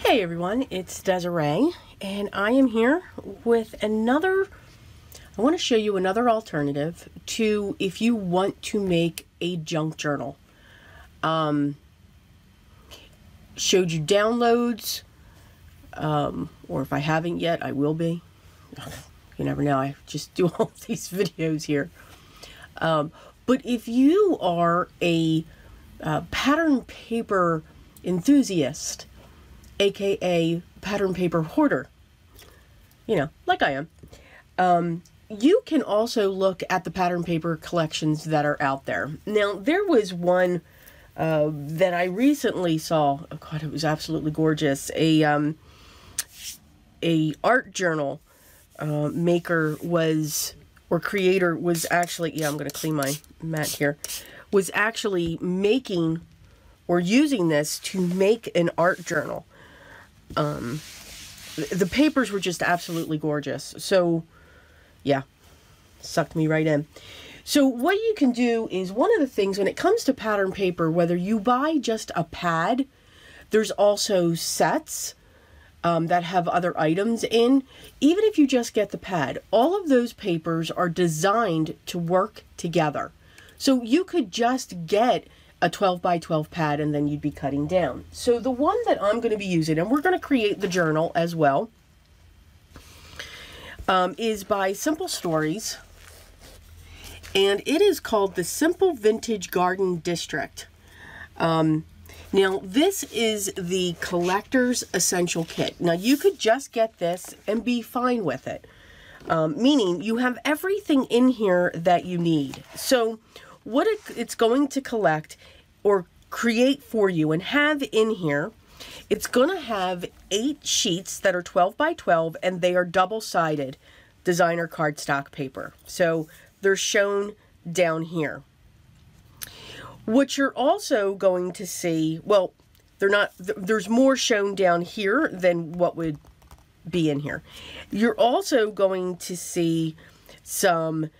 Hey everyone, it's Desiree, and I am here with I want to show you another alternative to if you want to make a junk journal. Showed you downloads, or if I haven't yet, I will be. You never know, I just do all these videos here. But if you are a pattern paper enthusiast, aka pattern paper hoarder, you know, like I am, you can also look at the pattern paper collections that are out there. Now, there was one that I recently saw. Oh God, it was absolutely gorgeous. A art journal maker was, or creator was actually, yeah, I'm going to clean my mat here, was actually making or using this to make an art journal. The papers were just absolutely gorgeous. So yeah, sucked me right in. So what you can do is, one of the things when it comes to pattern paper, whether you buy just a pad, there's also sets that have other items in. Even if you just get the pad, all of those papers are designed to work together. So you could just get a 12 by 12 pad and then you'd be cutting down. So the one that I'm going to be using, and we're going to create the journal as well, is by Simple Stories, and it is called the Simple Vintage Garden District. Now this is the collector's essential kit. Now you could just get this and be fine with it, meaning you have everything in here that you need. So what it's going to collect or create for you and have in here, it's going to have 8 sheets that are 12 by 12, and they are double-sided designer cardstock paper. So they're shown down here. What you're also going to see, well, they're not, there's more shown down here than what would be in here. You're also going to see some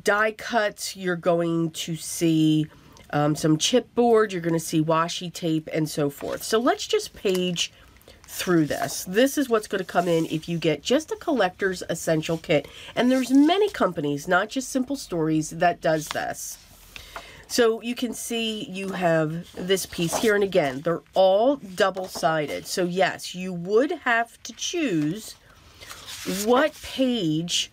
die cuts. You're going to see some chipboard. You're going to see washi tape and so forth. So let's just page through this. This is what's going to come in if you get just a collector's essential kit. And there's many companies, not just Simple Stories, that does this. So you can see you have this piece here, and again, they're all double-sided. So yes, you would have to choose what page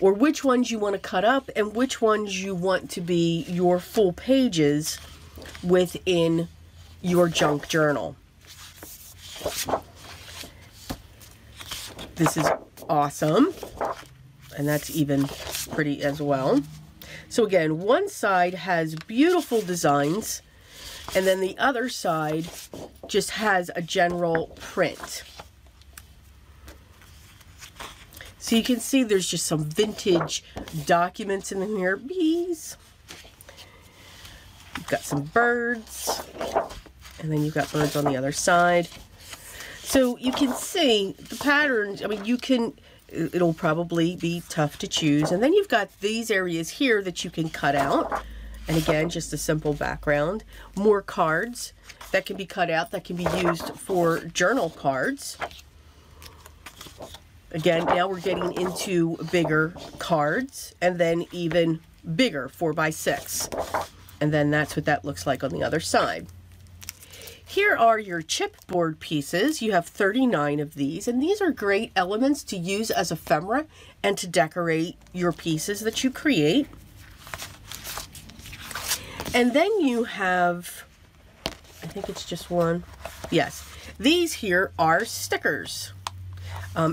or which ones you want to cut up and which ones you want to be your full pages within your junk journal. This is awesome, and that's even pretty as well. So again, one side has beautiful designs, and then the other side just has a general print. So you can see there's just some vintage documents in here. Bees. You've got some birds. And then you've got birds on the other side. So you can see the patterns. I mean, you can, it'll probably be tough to choose. And then you've got these areas here that you can cut out. And again, just a simple background. More cards that can be cut out that can be used for journal cards. Again, now we're getting into bigger cards, and then even bigger 4x6. And then that's what that looks like on the other side. Here are your chipboard pieces. You have 39 of these, and these are great elements to use as ephemera and to decorate your pieces that you create. And then you have, I think it's just one. Yes, these here are stickers.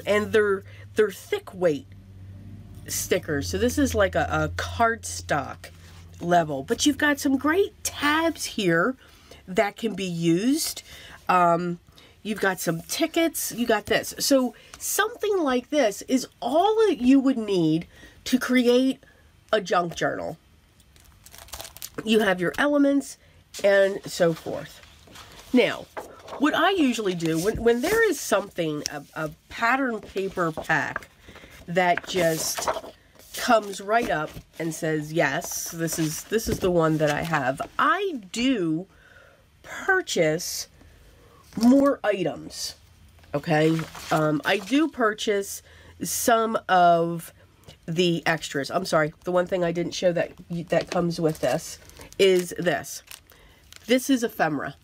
And they're thick weight stickers. So this is like a cardstock level. But you've got some great tabs here that can be used. You've got some tickets. You got this. So something like this is all that you would need to create a junk journal. You have your elements and so forth. Now, what I usually do, when there is something, a pattern paper pack that just comes right up and says, yes, this is the one that I have, I do purchase more items, okay? I do purchase some of the extras. I'm sorry, the one thing I didn't show that comes with this is this. This is ephemera.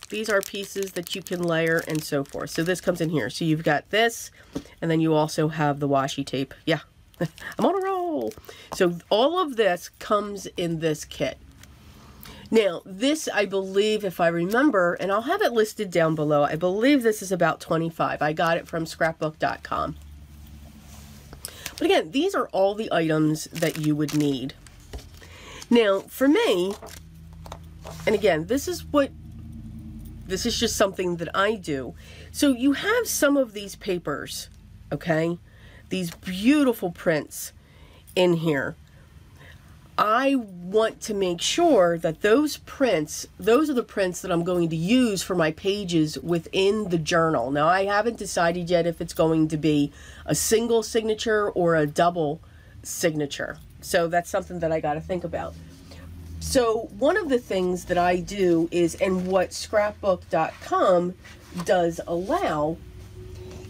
These are pieces that you can layer and so forth. So this comes in here. So you've got this, and then you also have the washi tape. Yeah, I'm on a roll. So all of this comes in this kit. Now, this, I believe, if I remember, and I'll have it listed down below, I believe this is about $25. I got it from scrapbook.com. But again, these are all the items that you would need. Now, for me, and again, this is just something that I do. So you have some of these papers, okay? These beautiful prints in here. I want to make sure that those are the prints that I'm going to use for my pages within the journal. Now, I haven't decided yet if it's going to be a single signature or a double signature. So that's something that I got to think about. So one of the things that I do is, and what scrapbook.com does allow,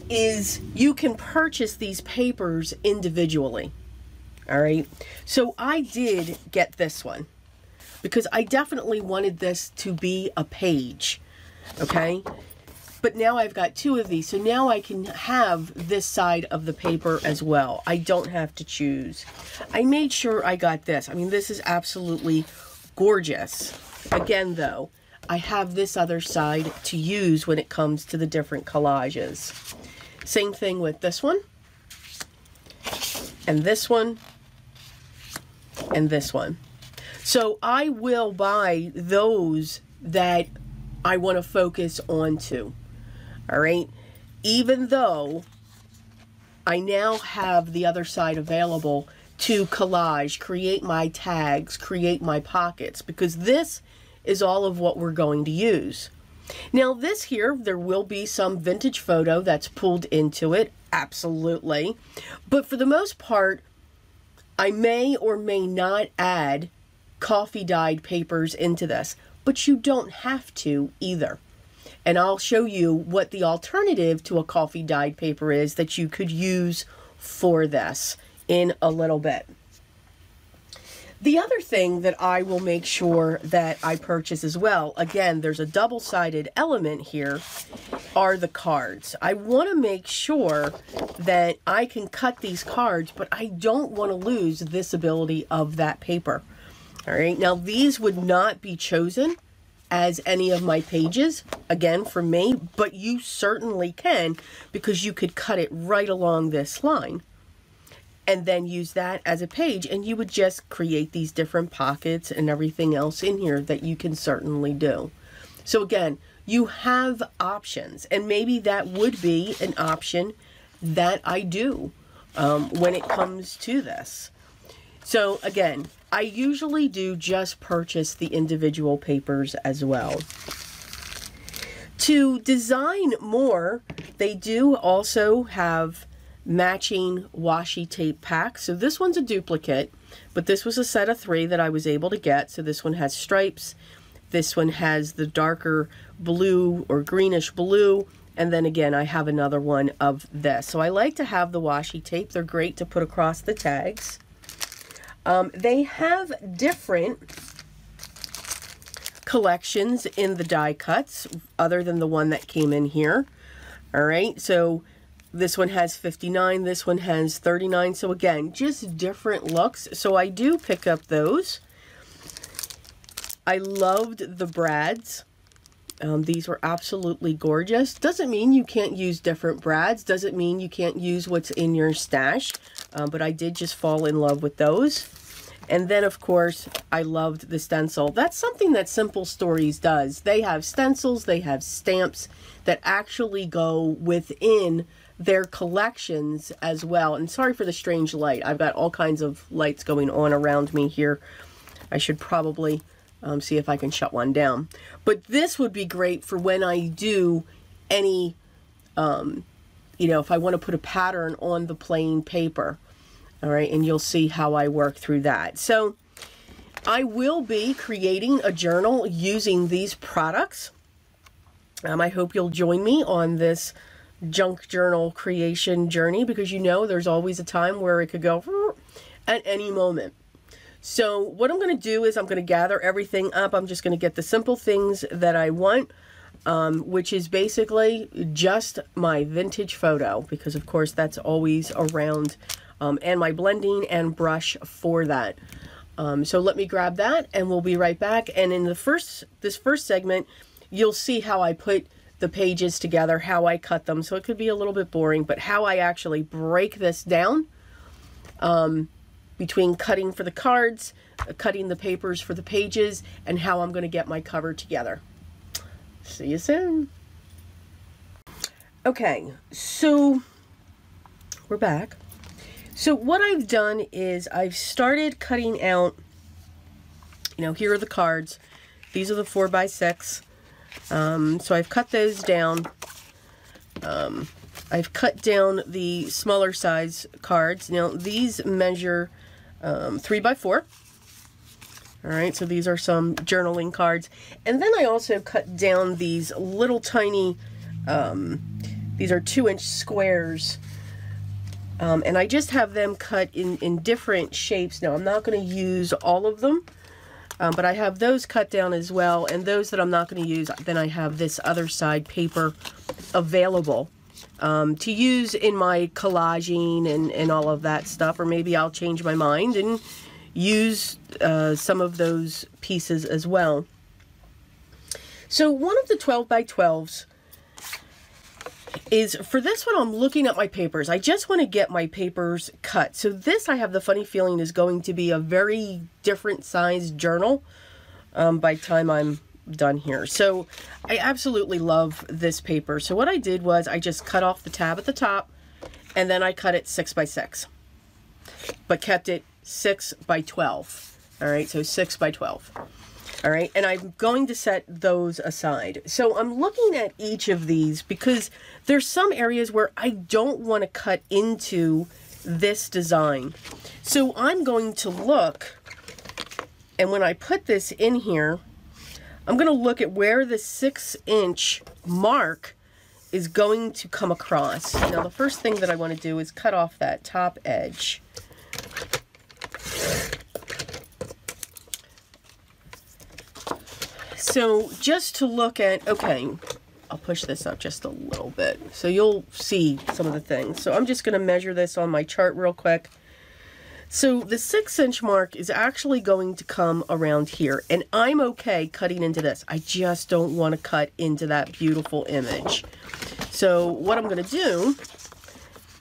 is you can purchase these papers individually. All right. So I did get this one because I definitely wanted this to be a page. Okay. But now I've got two of these. So now I can have this side of the paper as well. I don't have to choose. I made sure I got this. I mean, this is absolutely gorgeous. Again, though, I have this other side to use when it comes to the different collages. Same thing with this one. And this one. And this one. So I will buy those that I want to focus on to. All right. Even though I now have the other side available to collage, create my tags, create my pockets, because this is all of what we're going to use. Now this here, there will be some vintage photo that's pulled into it. Absolutely. But for the most part, I may or may not add coffee dyed papers into this, but you don't have to either. And I'll show you what the alternative to a coffee dyed paper is that you could use for this in a little bit. The other thing that I will make sure that I purchase as well, again, there's a double-sided element here, are the cards. I want to make sure that I can cut these cards, but I don't want to lose the visibility of that paper. All right, now these would not be chosen as any of my pages, again, for me, but you certainly can, because you could cut it right along this line and then use that as a page, and you would just create these different pockets and everything else in here that you can certainly do. So again, you have options, and maybe that would be an option that I do when it comes to this. So again, I usually do just purchase the individual papers as well. To design more, they do also have matching washi tape packs. So this one's a duplicate, but this was a set of 3 that I was able to get. So this one has stripes, this one has the darker blue or greenish blue, and then again I have another one of this. So I like to have the washi tape. They're great to put across the tags. They have different collections in the die cuts other than the one that came in here. All right, so this one has 59, this one has 39. So again, just different looks. So I do pick up those. I loved the brads. These were absolutely gorgeous. Doesn't mean you can't use different brads. Doesn't mean you can't use what's in your stash. But I did just fall in love with those. And then, of course, I loved the stencil. That's something that Simple Stories does. They have stencils, they have stamps that actually go within their collections as well. And sorry for the strange light. I've got all kinds of lights going on around me here. I should probably see if I can shut one down. But this would be great for when I do any, you know, if I want to put a pattern on the plain paper. All right, and you'll see how I work through that. So I will be creating a journal using these products. I hope you'll join me on this junk journal creation journey, because you know there's always a time where it could go at any moment. So what I'm going to do is I'm going to gather everything up. I'm just going to get the simple things that I want, which is basically just my vintage photo, because of course that's always around, and my blending and brush for that. So let me grab that and we'll be right back. And in this first segment, you'll see how I put the pages together, how I cut them. So it could be a little bit boring, but how I actually break this down, between cutting for the cards, cutting the papers for the pages, and how I'm going to get my cover together. See you soon. Okay, so we're back. So what I've done is I've started cutting out, you know, here are the cards. These are the 4x6. So I've cut those down. I've cut down the smaller size cards. Now these measure 3x4. All right, so these are some journaling cards. And then I also cut down these little tiny, these are 2-inch squares. And I just have them cut in different shapes. Now I'm not going to use all of them. But I have those cut down as well, and those that I'm not going to use, then I have this other side paper available to use in my collaging and all of that stuff, or maybe I'll change my mind and use some of those pieces as well. So one of the 12x12s is, for this one, I'm looking at my papers. I just want to get my papers cut. So this, I have the funny feeling, is going to be a very different size journal by the time I'm done here. So I absolutely love this paper. So what I did was I just cut off the tab at the top, and then I cut it 6x6, but kept it 6x12. All right, so 6x12. All right, and I'm going to set those aside. So I'm looking at each of these because there's some areas where I don't want to cut into this design. So I'm going to look, and when I put this in here, I'm going to look at where the 6-inch mark is going to come across. Now the first thing that I want to do is cut off that top edge. So just to look at, okay, I'll push this up just a little bit so you'll see some of the things. So I'm just going to measure this on my chart real quick. So the 6-inch mark is actually going to come around here, and I'm okay cutting into this. I just don't want to cut into that beautiful image. So what I'm going to do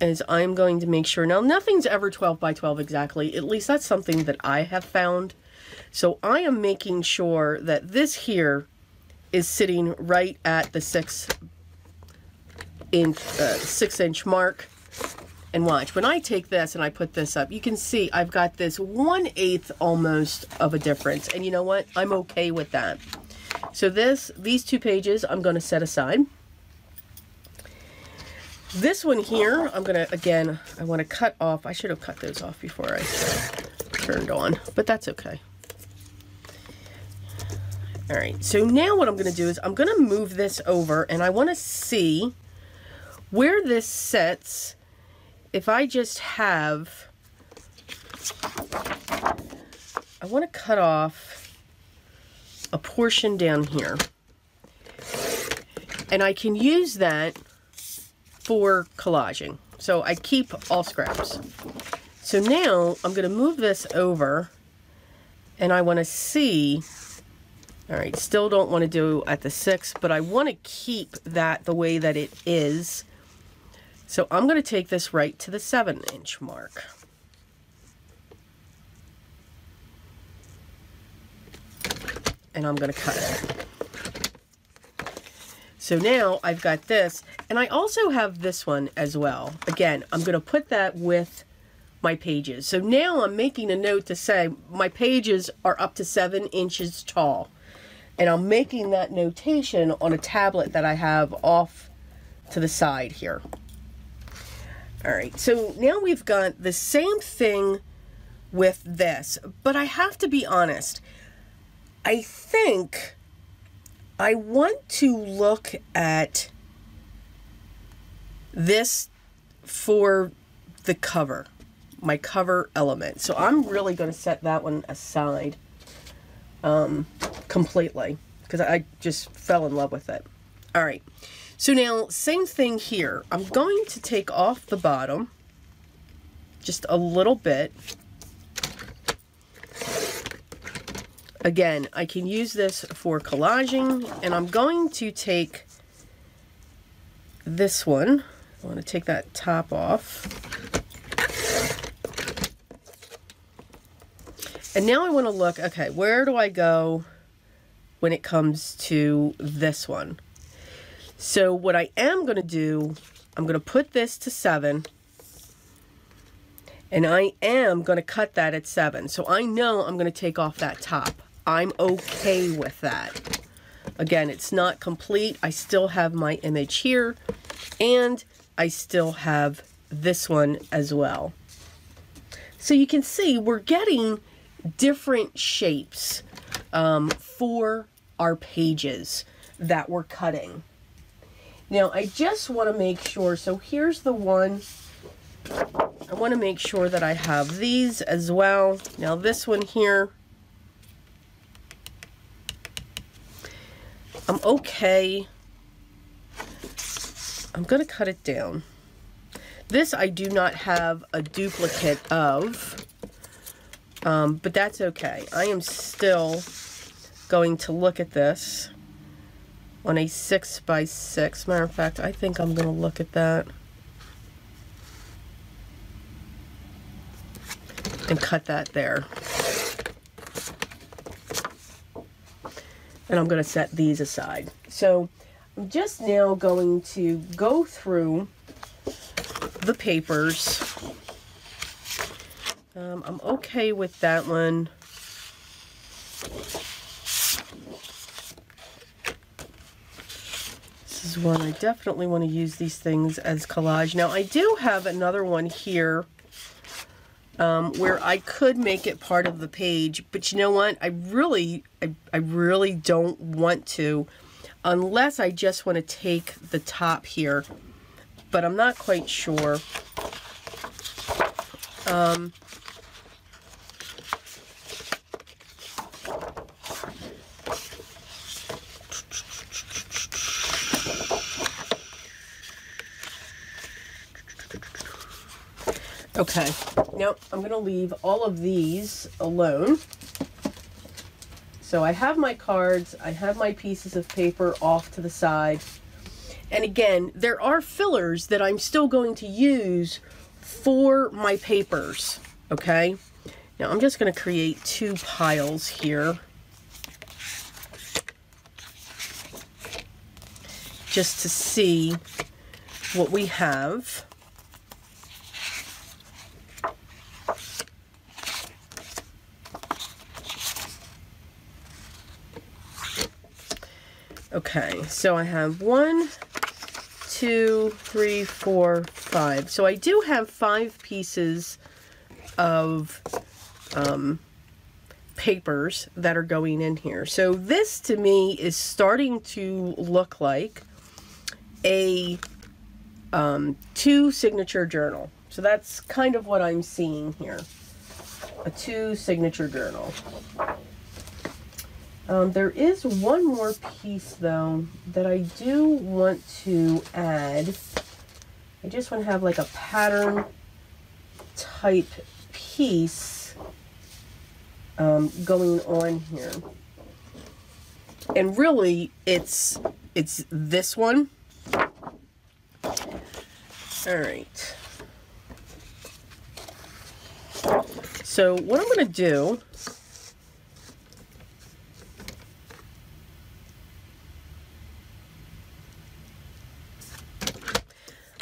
is I'm going to make sure, now nothing's ever 12x12 exactly, at least that's something that I have found. So I am making sure that this here is sitting right at the 6-inch mark. And watch, when I take this and I put this up, you can see I've got this 1/8 almost of a difference. And you know what? I'm okay with that. So these two pages I'm going to set aside. This one here, I'm going to, again, I want to cut off. I should have cut those off before I turned on, but that's okay. All right, so now what I'm going to do is I'm going to move this over, and I want to see where this sits. If I just have, I want to cut off a portion down here, and I can use that for collaging. So I keep all scraps. So now I'm going to move this over, and I want to see. All right, still don't want to do at the 6, but I want to keep that the way that it is. So I'm going to take this right to the 7-inch mark. And I'm going to cut it. So now I've got this, and I also have this one as well. Again, I'm going to put that with my pages. So now I'm making a note to say my pages are up to 7 inches tall. And I'm making that notation on a tablet that I have off to the side here. All right, so now we've got the same thing with this, but I have to be honest. I think I want to look at this for the cover, my cover element. So I'm really going to set that one aside completely because I just fell in love with it. All right. So now, same thing here. I'm going to take off the bottom just a little bit. Again, I can use this for collaging, and I'm going to take this one. I want to take that top off. And now I want to look, okay, where do I go when it comes to this one? So what I am going to do, I'm going to put this to 7. And I am going to cut that at 7. So I know I'm going to take off that top. I'm okay with that. Again, it's not complete. I still have my image here. And I still have this one as well. So you can see we're getting different shapes for our pages that we're cutting. Now, I just want to make sure, so here's the one. I want to make sure that I have these as well. Now, this one here, I'm okay. I'm going to cut it down. This I do not have a duplicate of, but that's okay. I am still going to look at this on a 6x6. Matter of fact, I think I'm going to look at that and cut that there. And I'm going to set these aside. So I'm just now going to go through the papers. I'm okay with that one. This is one I definitely want to use these things as collage. Now I do have another one here where I could make it part of the page, but you know what? I really don't want to, unless I just want to take the top here, but I'm not quite sure. Okay, now I'm going to leave all of these alone. So I have my cards, I have my pieces of paper off to the side. And again, there are fillers that I'm still going to use for my papers, okay? Now I'm just going to create 2 piles here. Just to see what we have. Okay, so I have 1, 2, 3, 4, 5. So I do have 5 pieces of papers that are going in here. So this to me is starting to look like a 2 signature journal. So that's kind of what I'm seeing here. A 2 signature journal. There is one more piece, though, that I do want to add. I just want to have like a pattern type piece going on here. And really, it's this one. All right. So what I'm going to do,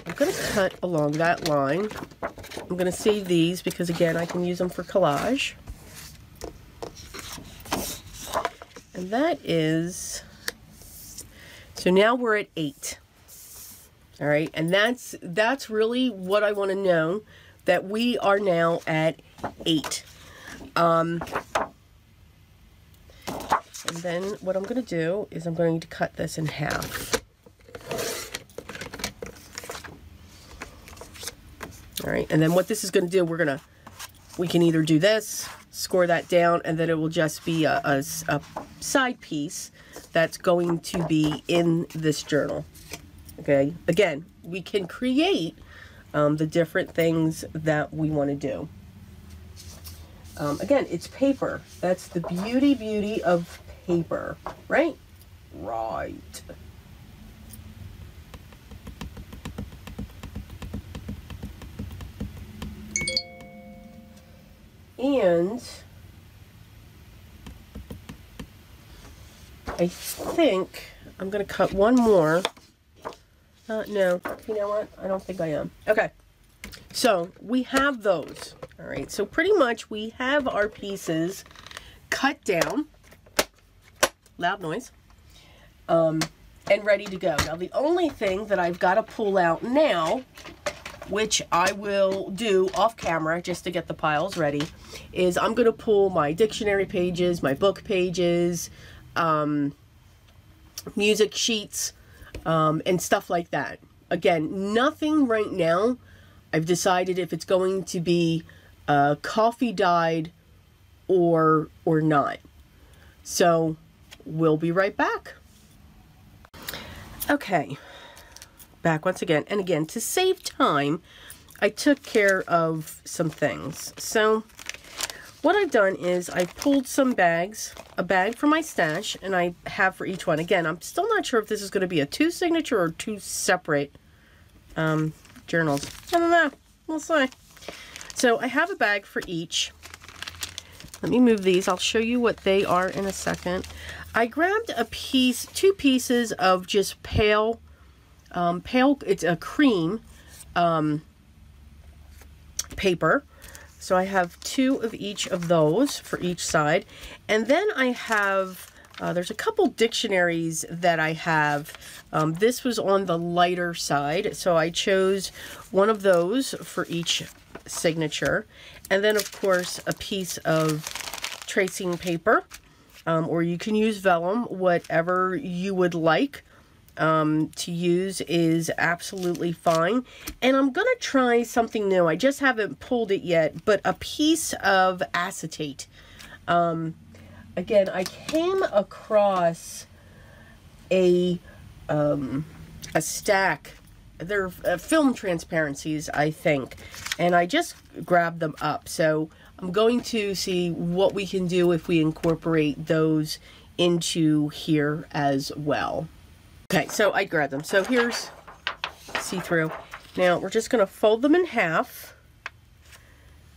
I'm going to cut along that line. I'm going to save these because, again, I can use them for collage. And that is, so now we're at 8. All right, and that's really what I want to know, that we are now at 8. And And then what I'm going to do is I'm going to cut this in half. All right, and then what this is going to do, we can either do this, score that down, and then it will just be a side piece that's going to be in this journal. Okay, again, we can create the different things that we want to do. Again, it's paper. That's the beauty of paper, right? Right. And I think I'm going to cut one more. No, you know what? I don't think I am. Okay. So we have those. All right. So pretty much we have our pieces cut down. Loud noise. And ready to go. Now the only thing that I've got to pull out now, which I will do off camera just to get the piles ready, is I'm going to pull my dictionary pages, my book pages, music sheets, and stuff like that. Again, nothing right now. I've decided if it's going to be coffee dyed or not. So we'll be right back. Okay. Back once again, and again, to save time, I took care of some things. So what I've done is I pulled some bags, a bag for my stash, and I have for each one. Again, I'm still not sure if this is going to be a 2 signature or 2 separate journals. I don't know. We'll see. So I have a bag for each. Let me move these. I'll show you what they are in a second. I grabbed a piece, 2 pieces of just pale, it's a cream paper. So I have 2 of each of those for each side. And then I have, there's a couple dictionaries that I have. This was on the lighter side, so I chose one of those for each signature. And then, of course, a piece of tracing paper, or you can use vellum, whatever you would like. To use is absolutely fine. And I'm going to try something new. I just haven't pulled it yet, but a piece of acetate. Again, I came across a stack. They're film transparencies, I think, and I just grabbed them up. So I'm going to see what we can do if we incorporate those into here as well. Okay, so I grabbed them. So here's see-through. Now we're just going to fold them in half.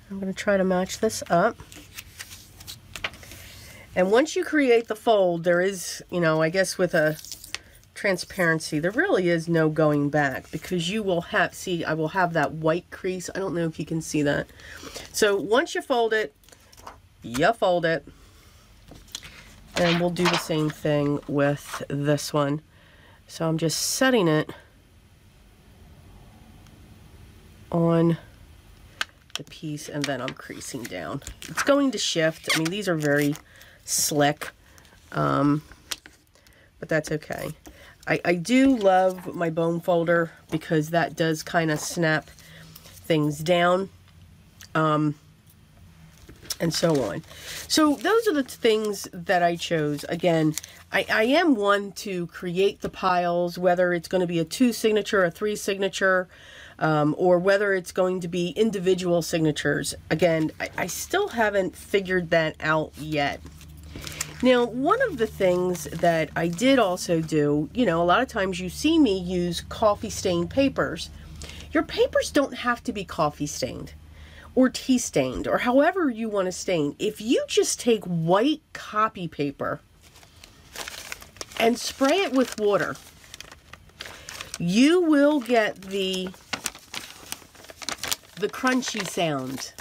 I'm going to try to match this up. And once you create the fold, there is, you know, I guess with a transparency, there really is no going back, because you will have, see, I will have that white crease. I don't know if you can see that. So once you fold it, you fold it. And we'll do the same thing with this one. So I'm just setting it on the piece, and then I'm creasing down. It's going to shift. I mean, these are very slick, but that's okay. I do love my bone folder because that does kind of snap things down, and so on. So those are the things that I chose. Again, I am one to create the piles, whether it's going to be a 2 signature, a 3 signature, or whether it's going to be individual signatures. Again, I still haven't figured that out yet. Now, one of the things that I did also do, you know, a lot of times you see me use coffee stained papers. Your papers don't have to be coffee stained or tea stained or however you want to stain. If you just take white copy paper and spray it with water, you will get the crunchy sound.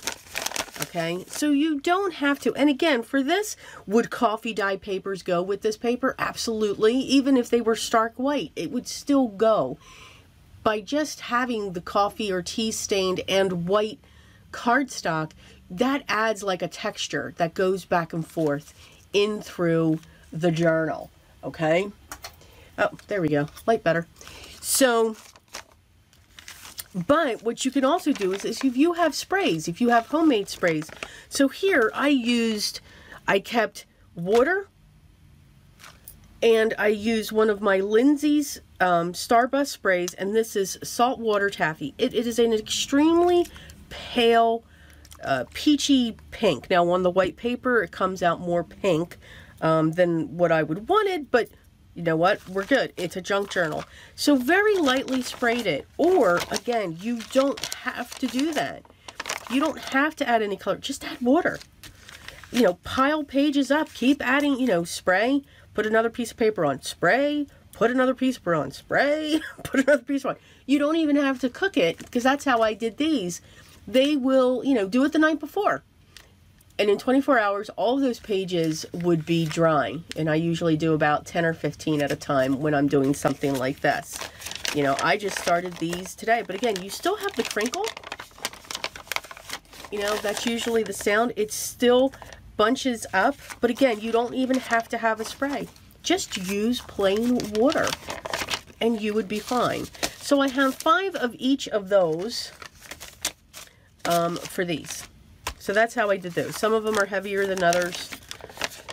Okay, so you don't have to. And again, for this, would coffee dye papers go with this paper? Absolutely. Even if they were stark white, it would still go. By just having the coffee or tea stained and white cardstock, that adds like a texture that goes back and forth in through the journal, okay? Oh, there we go, light better. So, but what you can also do is if you have sprays, if you have homemade sprays. So here I kept water, and I used one of my Lindsay's Starbust sprays, and this is saltwater taffy. It is an extremely pale, peachy pink. Now on the white paper, it comes out more pink than what I would wanted, but you know what? We're good. It's a junk journal. So very lightly sprayed it. Or, again, you don't have to do that. You don't have to add any color. Just add water. You know, pile pages up. Keep adding, you know, spray. Put another piece of paper on. Spray. Put another piece of paper on. Spray. Put another piece on. You don't even have to cook it, because that's how I did these. They will, you know, do it the night before. And in 24 hours, all of those pages would be dry. And I usually do about 10 or 15 at a time when I'm doing something like this. You know, I just started these today. But again, you still have the crinkle. You know, that's usually the sound. It still bunches up. But again, you don't even have to have a spray. Just use plain water and you would be fine. So I have 5 of each of those for these. So that's how I did those. Some of them are heavier than others,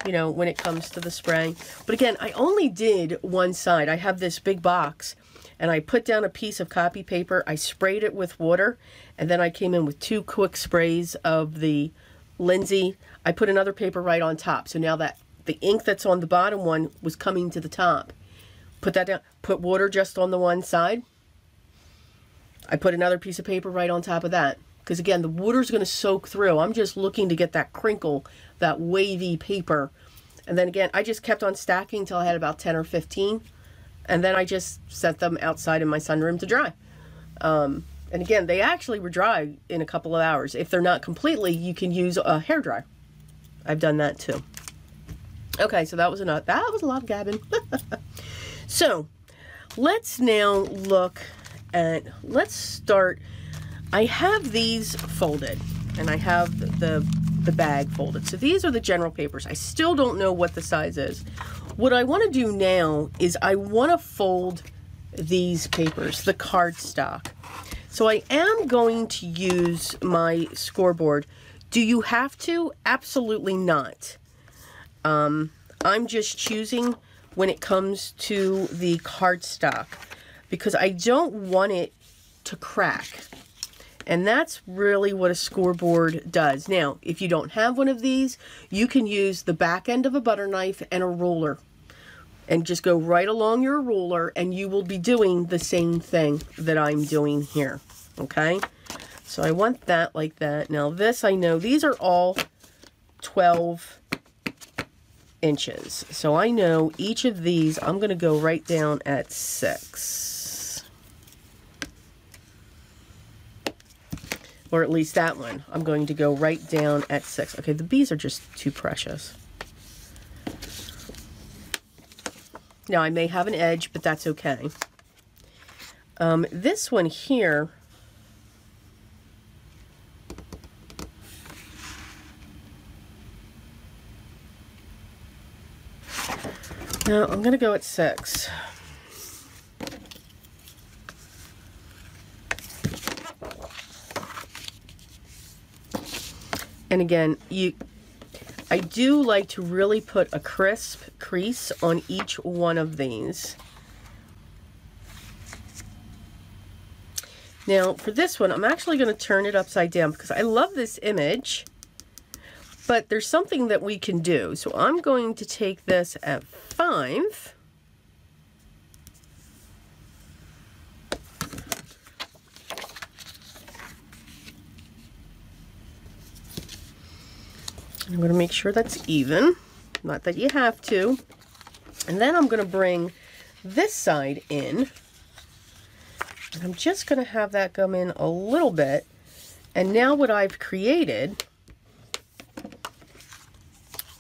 you know, when it comes to the spray. But again, I only did one side. I have this big box, and I put down a piece of copy paper. I sprayed it with water, and then I came in with 2 quick sprays of the Lindsay. I put another paper right on top. So now that the ink that's on the bottom one was coming to the top. Put that down. Put water just on the one side. I put another piece of paper right on top of that. Because again, the water's going to soak through. I'm just looking to get that crinkle, that wavy paper. And then again, I just kept on stacking until I had about 10 or 15. And then I just set them outside in my sunroom to dry. And again, they actually were dry in a couple of hours. If they're not completely, you can use a hairdryer. I've done that too. Okay, so that was a lot of gabbing. So let's now look at, let's start. I have these folded, and I have the bag folded. So these are the general papers. I still don't know what the size is. What I want to do now is I want to fold these papers, the cardstock. So I am going to use my scoreboard. Do you have to? Absolutely not. I'm just choosing when it comes to the cardstock because I don't want it to crack. And that's really what a scoreboard does. Now, if you don't have one of these, you can use the back end of a butter knife and a ruler. And just go right along your ruler, and you will be doing the same thing that I'm doing here. Okay? So I want that like that. Now this, I know, these are all 12 inches. So I know each of these, I'm going to go right down at 6. Or at least that one. I'm going to go right down at 6. Okay, the bees are just too precious. Now, I may have an edge, but that's okay. This one here, no, I'm going to go at 6. And again, I do like to really put a crisp crease on each one of these. Now, for this one, I'm actually going to turn it upside down because I love this image, but there's something that we can do. So I'm going to take this at 5. I'm going to make sure that's even, not that you have to. And then I'm going to bring this side in. And I'm just going to have that come in a little bit. And now what I've created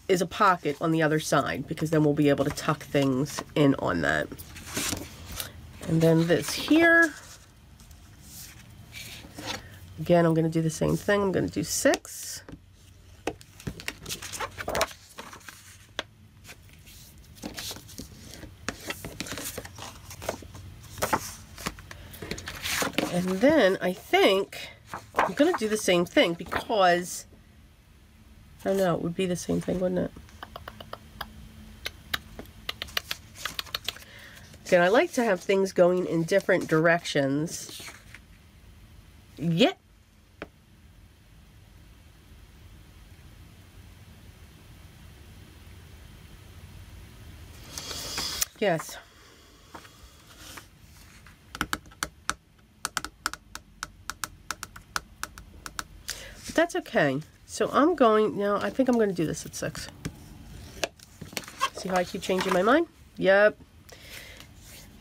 is a pocket on the other side, because then we'll be able to tuck things in on that. And then this here. Again, I'm going to do the same thing. I'm going to do 6. And then I think I'm going to do the same thing because, I don't know, it would be the same thing, wouldn't it? And I like to have things going in different directions. Yep. Yes. But that's okay. So I'm going, now I think I'm going to do this at 6. See how I keep changing my mind? Yep.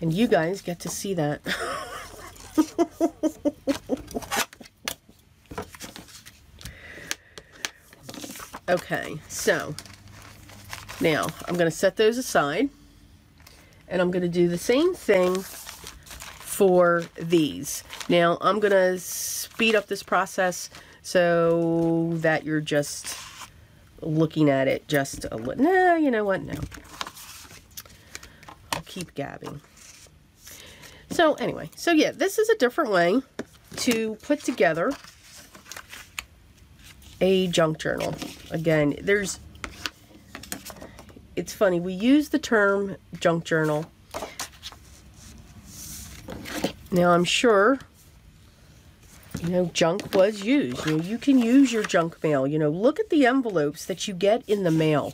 And you guys get to see that. Okay, so now I'm going to set those aside. And I'm going to do the same thing for these. Now I'm going to speed up this process so that you're just looking at it just a little. No, you know what? No. I'll keep gabbing. So anyway, so yeah, this is a different way to put together a junk journal. Again, it's funny, we use the term junk journal. Now I'm sure, you know, junk was used. You know, you can use your junk mail. You know, look at the envelopes that you get in the mail.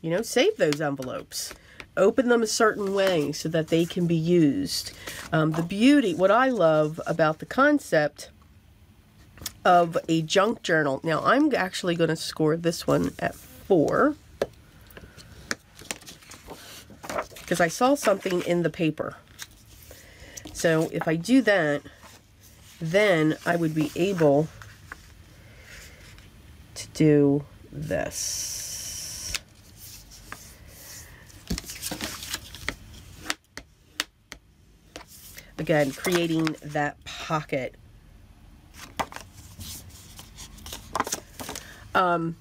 You know, save those envelopes. Open them a certain way so that they can be used. The beauty, what I love about the concept of a junk journal. Now, I'm actually going to score this one at 4. Because I saw something in the paper. So if I do that, then I would be able to do this. Again, creating that pocket. You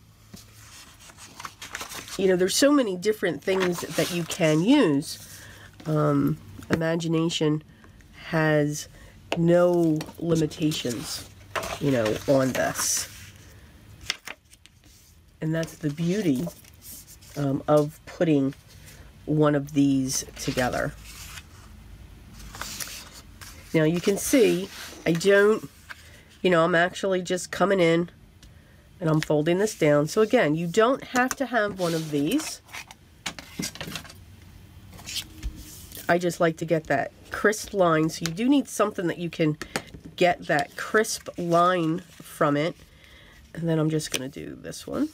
know, there's so many different things that you can use. Imagination has no limitations, you know, on this. And that's the beauty of putting one of these together. Now you can see, I don't, you know, I'm actually just coming in and I'm folding this down. So again, you don't have to have one of these. I just like to get that crisp line. So you do need something that you can get that crisp line from it. And then I'm just going to do this one.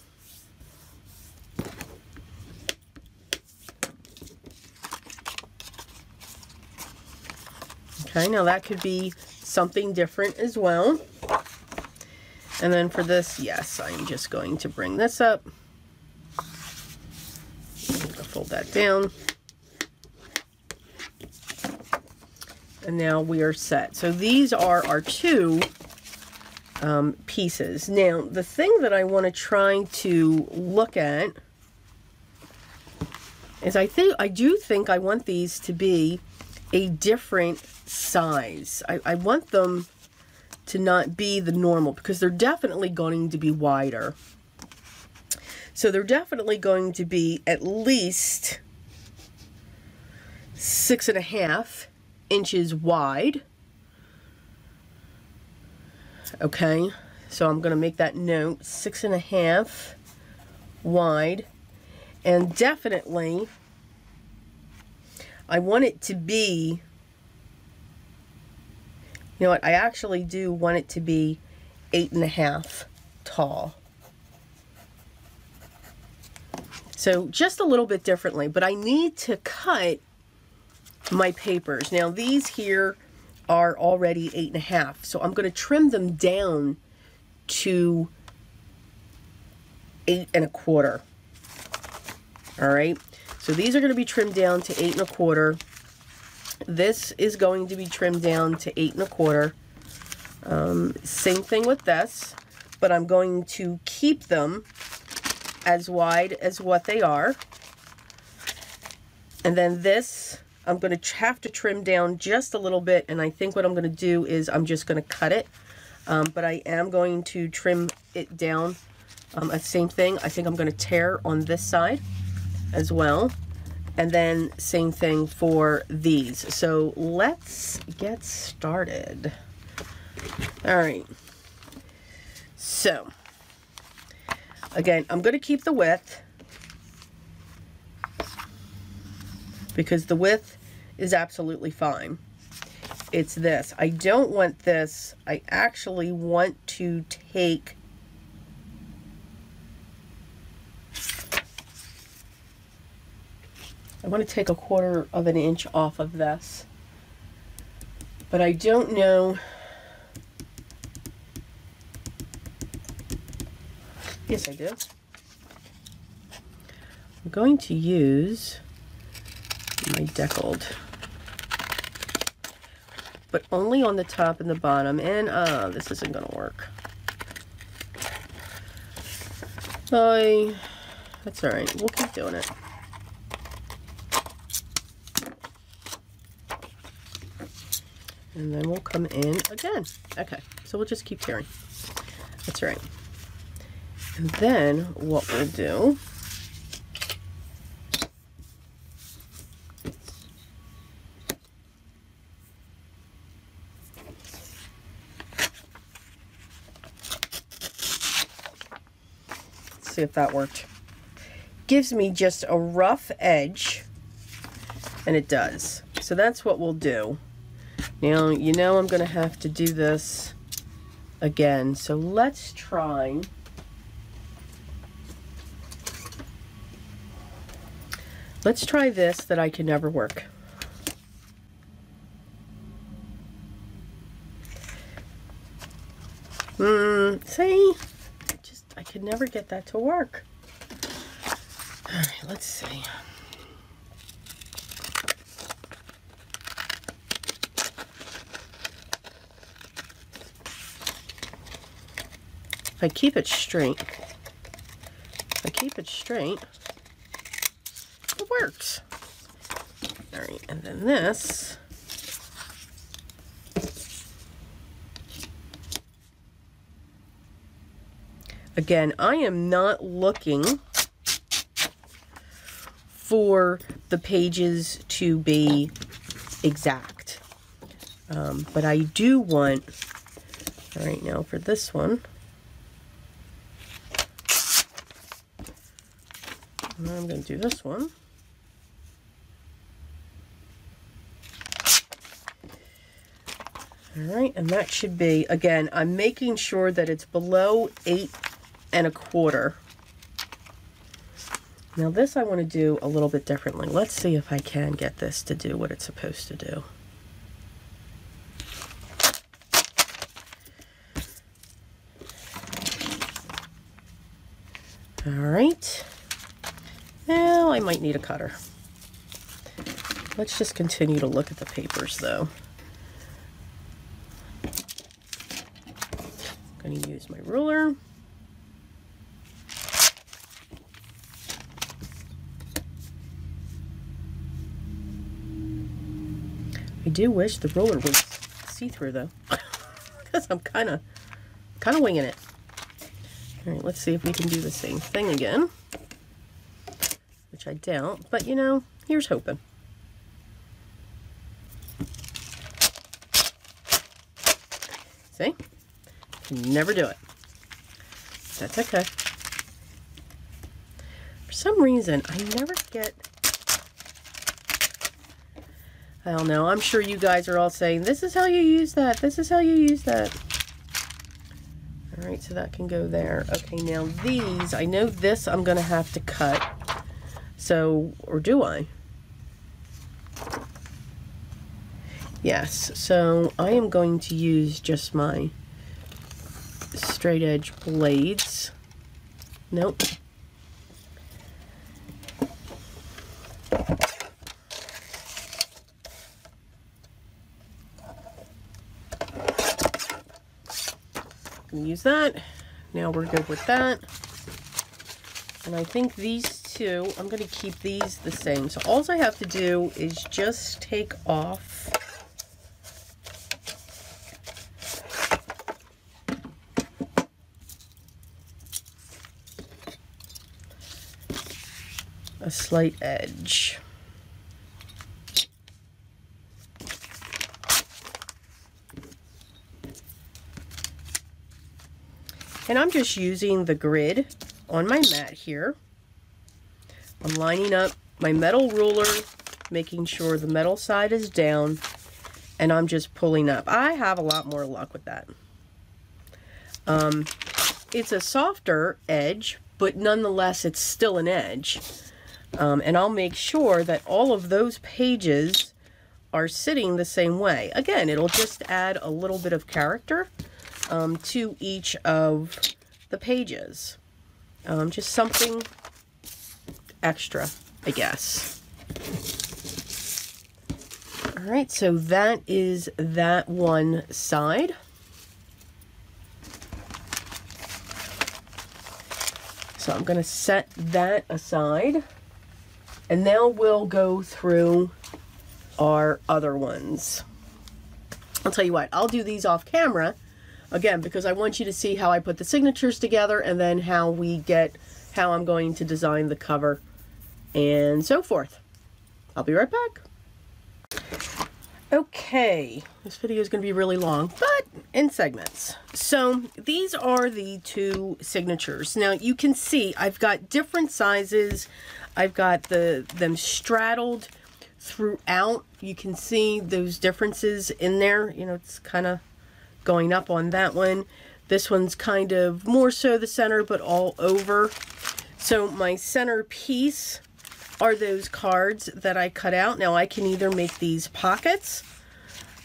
Okay, now that could be something different as well. And then for this, yes, I'm just going to bring this up. Fold that down. And now we are set. So these are our 2 pieces. Now, the thing that I want to try to look at is I do think I want these to be a different size. I want them to not be the normal because they're definitely going to be wider. So they're definitely going to be at least 6.5 inches wide. Okay, so I'm going to make that note, 6.5 wide. And definitely, I want it to be, you know what, I actually do want it to be 8.5 tall. So just a little bit differently, but I need to cut my papers. Now these here are already 8.5, so I'm going to trim them down to 8.25. All right, so these are going to be trimmed down to 8.25. This is going to be trimmed down to 8.25. Same thing with this, but I'm going to keep them as wide as what they are. And then this, I'm going to have to trim down just a little bit, and I think what I'm going to do is I'm just going to cut it. But I am going to trim it down. Same thing. I think I'm going to tear on this side as well. And then same thing for these. So let's get started. All right. So, again, I'm going to keep the width because the width is absolutely fine. It's this. I don't want this. I actually want to take a 1/4 of an inch off of this. But I don't know. Yes, I do. I'm going to use my deckled, but only on the top and the bottom. And this isn't going to work. That's all right. We'll keep doing it. And then we'll come in again. Okay, so we'll just keep tearing. That's right. And then what we'll do see if that worked. Gives me just a rough edge, and it does. So that's what we'll do. Now, you know I'm going to have to do this again. So let's try. Let's try this that I can never work. See? I could never get that to work. All right, let's see. If I keep it straight, it works. All right, and then this. Again, I am not looking for the pages to be exact, but I do want, all right, now for this one, I'm going to do this one. All right, and that should be, again, I'm making sure that it's below 8 1/4. Now this I want to do a little bit differently. Let's see if I can get this to do what it's supposed to do. All right. Now I might need a cutter. Let's just continue to look at the papers though. I'm going to use my ruler. I do wish the ruler was see-through though, because I'm kind of winging it. All right, let's see if we can do the same thing again, which I doubt, but you know, here's hoping. See? Can never do it. That's okay. For some reason, I never get... I don't know. I'm sure you guys are all saying, this is how you use that. This is how you use that. All right, so that can go there. Okay, now these, I know this I'm going to have to cut. So, or do I? Yes, so I am going to use just my straight edge blades. Nope. Use that. Now we're good with that. And I think these I'm going to keep these the same. So all I have to do is just take off a slight edge. And I'm just using the grid on my mat here. I'm lining up my metal ruler, making sure the metal side is down, and I'm just pulling up. I have a lot more luck with that. It's a softer edge, but nonetheless, it's still an edge. And I'll make sure that all of those pages are sitting the same way. Again, it'll just add a little bit of character to each of the pages. Just something extra, I guess. All right, so that is that one side. So I'm going to set that aside. And now we'll go through our other ones. I'll tell you what, I'll do these off camera. Again, because I want you to see how I put the signatures together and then how I'm going to design the cover and so forth. I'll be right back. Okay, this video is going to be really long, but in segments. So these are the two signatures. Now you can see I've got different sizes. I've got them straddled throughout. You can see those differences in there. You know, it's kind of going up on that one. This one's kind of more so the center, but all over. So my center piece are those cards that I cut out. Now I can either make these pockets,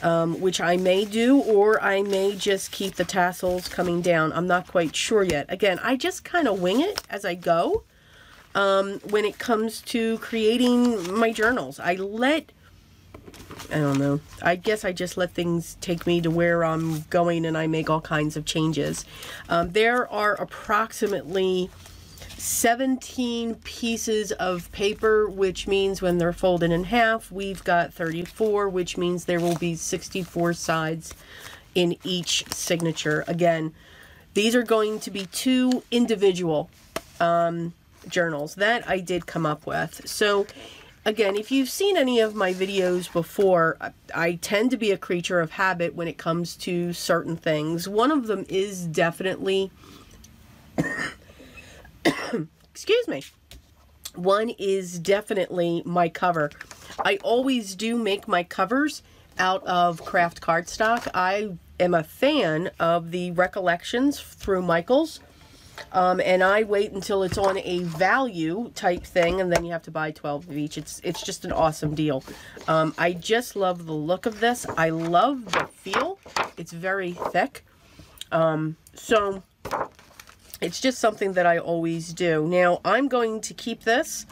which I may do, or I may just keep the tassels coming down. I'm not quite sure yet. Again, I just kind of wing it as I go when it comes to creating my journals. I don't know. I guess I just let things take me to where I'm going and I make all kinds of changes. There are approximately 17 pieces of paper, which means when they're folded in half, we've got 34, which means there will be 64 sides in each signature. Again, these are going to be two individual journals that I did come up with. So again, if you've seen any of my videos before, I tend to be a creature of habit when it comes to certain things. One of them is definitely excuse me. One is definitely my cover. I always do make my covers out of craft cardstock. I am a fan of the Recollections through Michaels. And I wait until it's on a value type thing, and then you have to buy 12 of each. It's just an awesome deal. I just love the look of this. I love the feel. It's very thick. So it's just something that I always do. Now, I'm going to keep this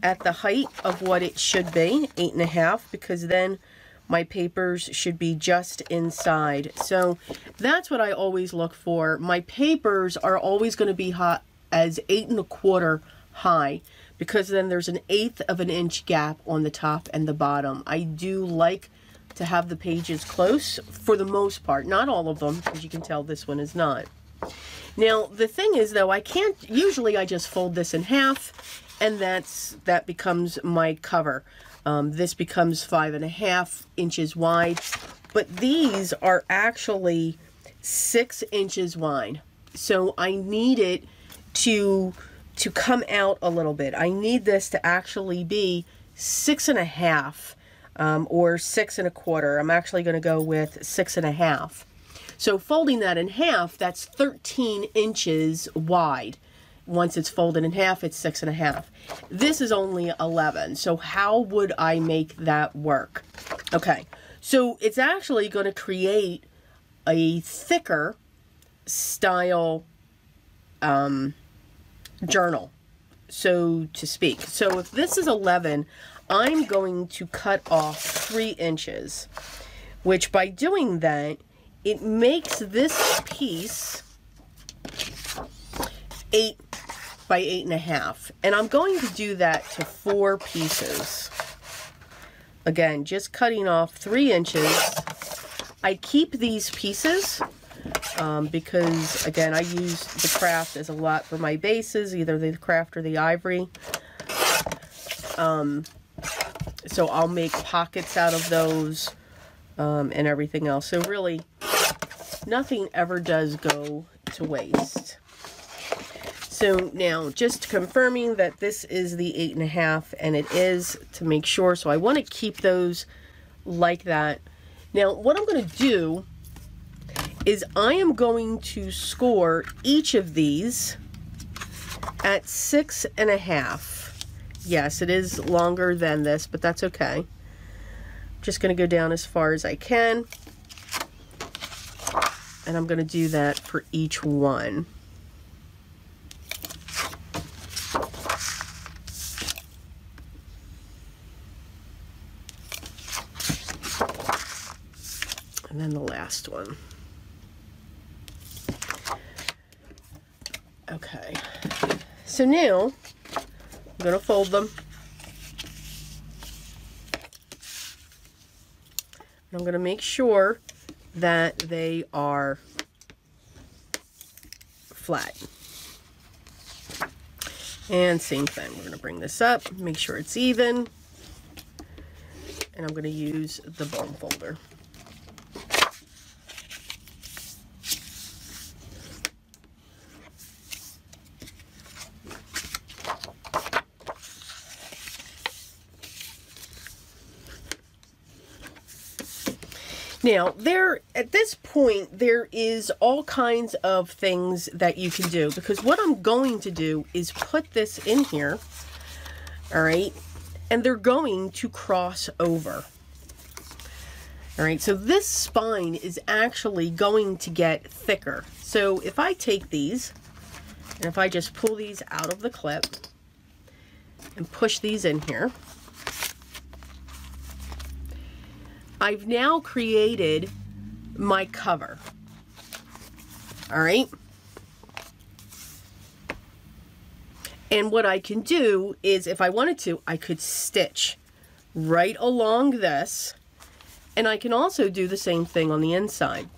at the height of what it should be, 8.5, because then my papers should be just inside. So that's what I always look for. My papers are always going to be hot as 8.25 high, because then there's an 1/8 of an inch gap on the top and the bottom. I do like to have the pages close for the most part. Not all of them, as you can tell this one is not. Now the thing is though, usually I just fold this in half and that becomes my cover. This becomes 5.5 inches wide, but these are actually 6 inches wide. So I need it to come out a little bit. I need this to actually be 6.5 or 6.25. I'm actually going to go with 6.5. So folding that in half, that's 13 inches wide. Once it's folded in half, it's 6.5. This is only 11. So how would I make that work? Okay, so it's actually going to create a thicker style journal, so to speak. So if this is 11, I'm going to cut off 3 inches, which by doing that, it makes this piece 8 by 8.5. And I'm going to do that to 4 pieces. Again, just cutting off 3 inches. I keep these pieces because, again, I use the craft as a lot for my bases, either the craft or the ivory. So I'll make pockets out of those and everything else. So really, nothing ever does go to waste. So now, just confirming that this is the 8.5, and it is, to make sure. So I want to keep those like that. Now, what I'm going to do is I am going to score each of these at 6.5. Yes, it is longer than this, but that's okay. I'm just going to go down as far as I can. And I'm going to do that for each one. And then the last one. Okay. So now, I'm going to fold them. And I'm going to make sure that they are flat. And same thing. We're going to bring this up, make sure it's even. And I'm going to use the bone folder. Now, at this point, there is all kinds of things that you can do, because what I'm going to do is put this in here, all right, and they're going to cross over. All right, so this spine is actually going to get thicker. So if I take these, and if I just pull these out of the clip and push these in here, I've now created my cover. All right. And what I can do is, if I wanted to, I could stitch right along this, and I can also do the same thing on the inside.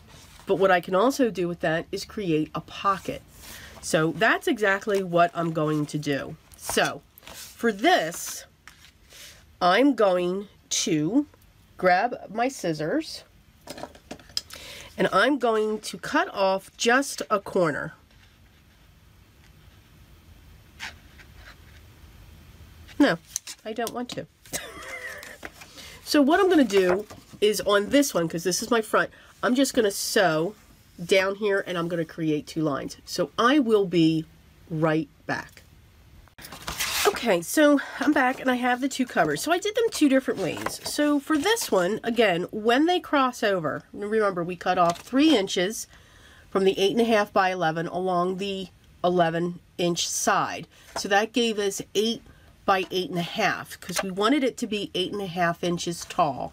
But what I can also do with that is create a pocket. So that's exactly what I'm going to do. So for this, I'm going to grab my scissors, and I'm going to cut off just a corner. No, I don't want to. So what I'm going to do is on this one, because this is my front, I'm just going to sew down here, and I'm going to create 2 lines. So I will be right back. Okay, so I'm back and I have the 2 covers. So I did them 2 different ways. So for this one, again, when they cross over, remember we cut off 3 inches from the 8.5 by 11 along the 11-inch side. So that gave us 8 by 8.5 because we wanted it to be 8.5 inches tall.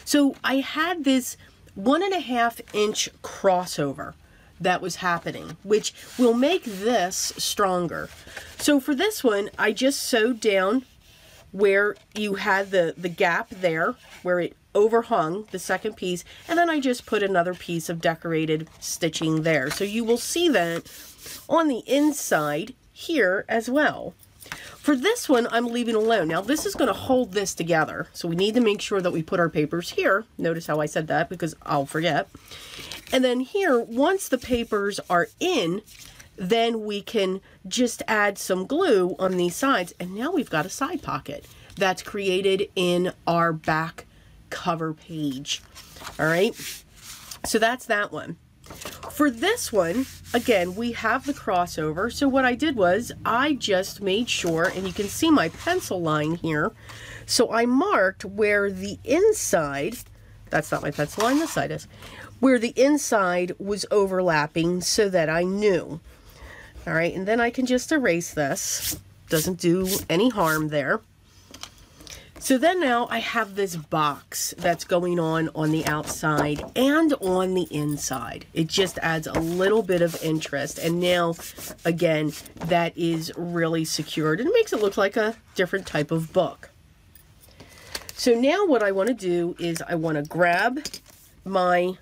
So I had this 1.5-inch crossover that was happening, which will make this stronger. So for this one, I just sewed down where you had the gap there, where it overhung the second piece, and then I just put another piece of decorated stitching there. So you will see that on the inside here as well. For this one, I'm leaving alone. Now this is going to hold this together, so we need to make sure that we put our papers here. Notice how I said that because I'll forget. And then here, once the papers are in, then we can just add some glue on these sides, and now we've got a side pocket that's created in our back cover page. All right, so that's that one. For this one, again, we have the crossover. So what I did was I just made sure, and you can see my pencil line here. So I marked where the inside, that's not my pencil line, this side is, where the inside was overlapping so that I knew. All right, and then I can just erase this. Doesn't do any harm there. So then now I have this box that's going on the outside and on the inside. It just adds a little bit of interest. And now, again, that is really secured and it makes it look like a different type of book. So now what I want to do is I want to grab my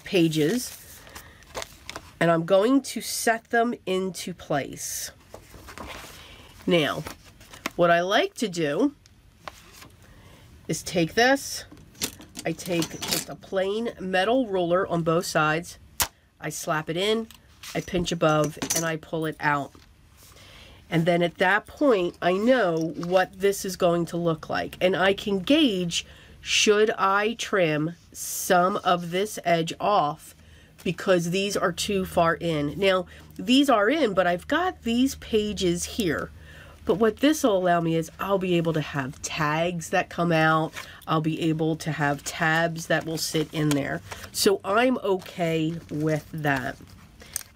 pages and I'm going to set them into place. Now, what I like to do is take this, I take just a plain metal ruler on both sides, I slap it in, I pinch above, and I pull it out. And then at that point, I know what this is going to look like. And I can gauge, should I trim some of this edge off because these are too far in. Now, these are in, but I've got these pages here. But what this will allow me is I'll be able to have tags that come out. I'll be able to have tabs that will sit in there. So I'm okay with that.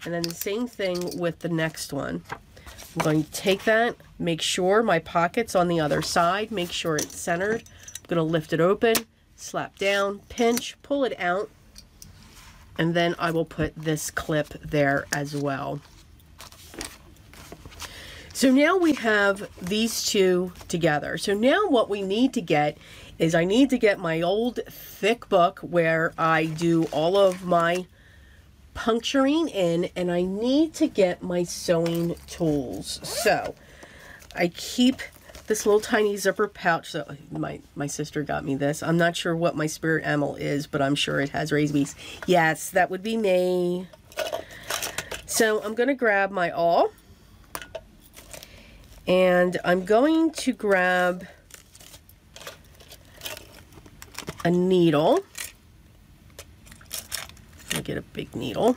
And then the same thing with the next one. I'm going to take that, make sure my pocket's on the other side, make sure it's centered. I'm going to lift it open, slap down, pinch, pull it out, and then I will put this clip there as well. So now we have these two together. So now what we need to get is I need to get my old thick book where I do all of my puncturing in, and I need to get my sewing tools. So I keep this little tiny zipper pouch. So my sister got me this. I'm not sure what my spirit animal is, but I'm sure it has raised bees. Yes, that would be me. So I'm going to grab my awl. And I'm going to grab a needle. Let me get a big needle.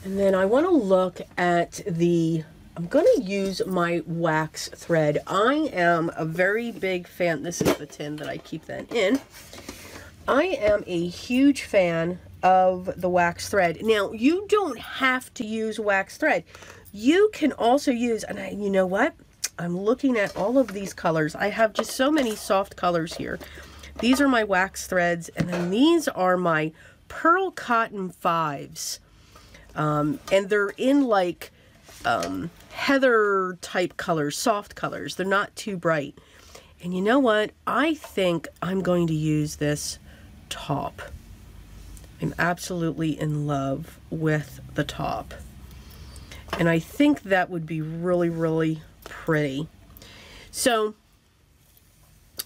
And then I want to look at I'm going to use my wax thread. I am a very big fan. This is the tin that I keep that in. I am a huge fan of the wax thread. Now, you don't have to use wax thread. You can also use, and you know what? I'm looking at all of these colors. I have just so many soft colors here. These are my wax threads, and then these are my Pearl Cotton 5s. And they're in like heather type colors, soft colors. They're not too bright. And you know what? I think I'm going to use this top. I'm absolutely in love with the top. And I think that would be really, really pretty. So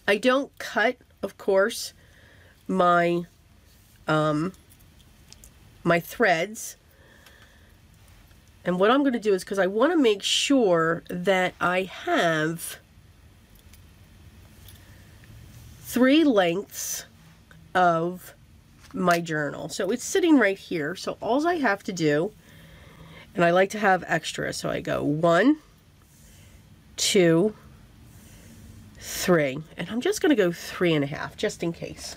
I don't cut, of course, my my threads. And what I'm going to do is, because I want to make sure that I have 3 lengths of my journal. So it's sitting right here. So all I have to do, and I like to have extra, so I go 1, 2, 3. And I'm just going to go 3.5 just in case,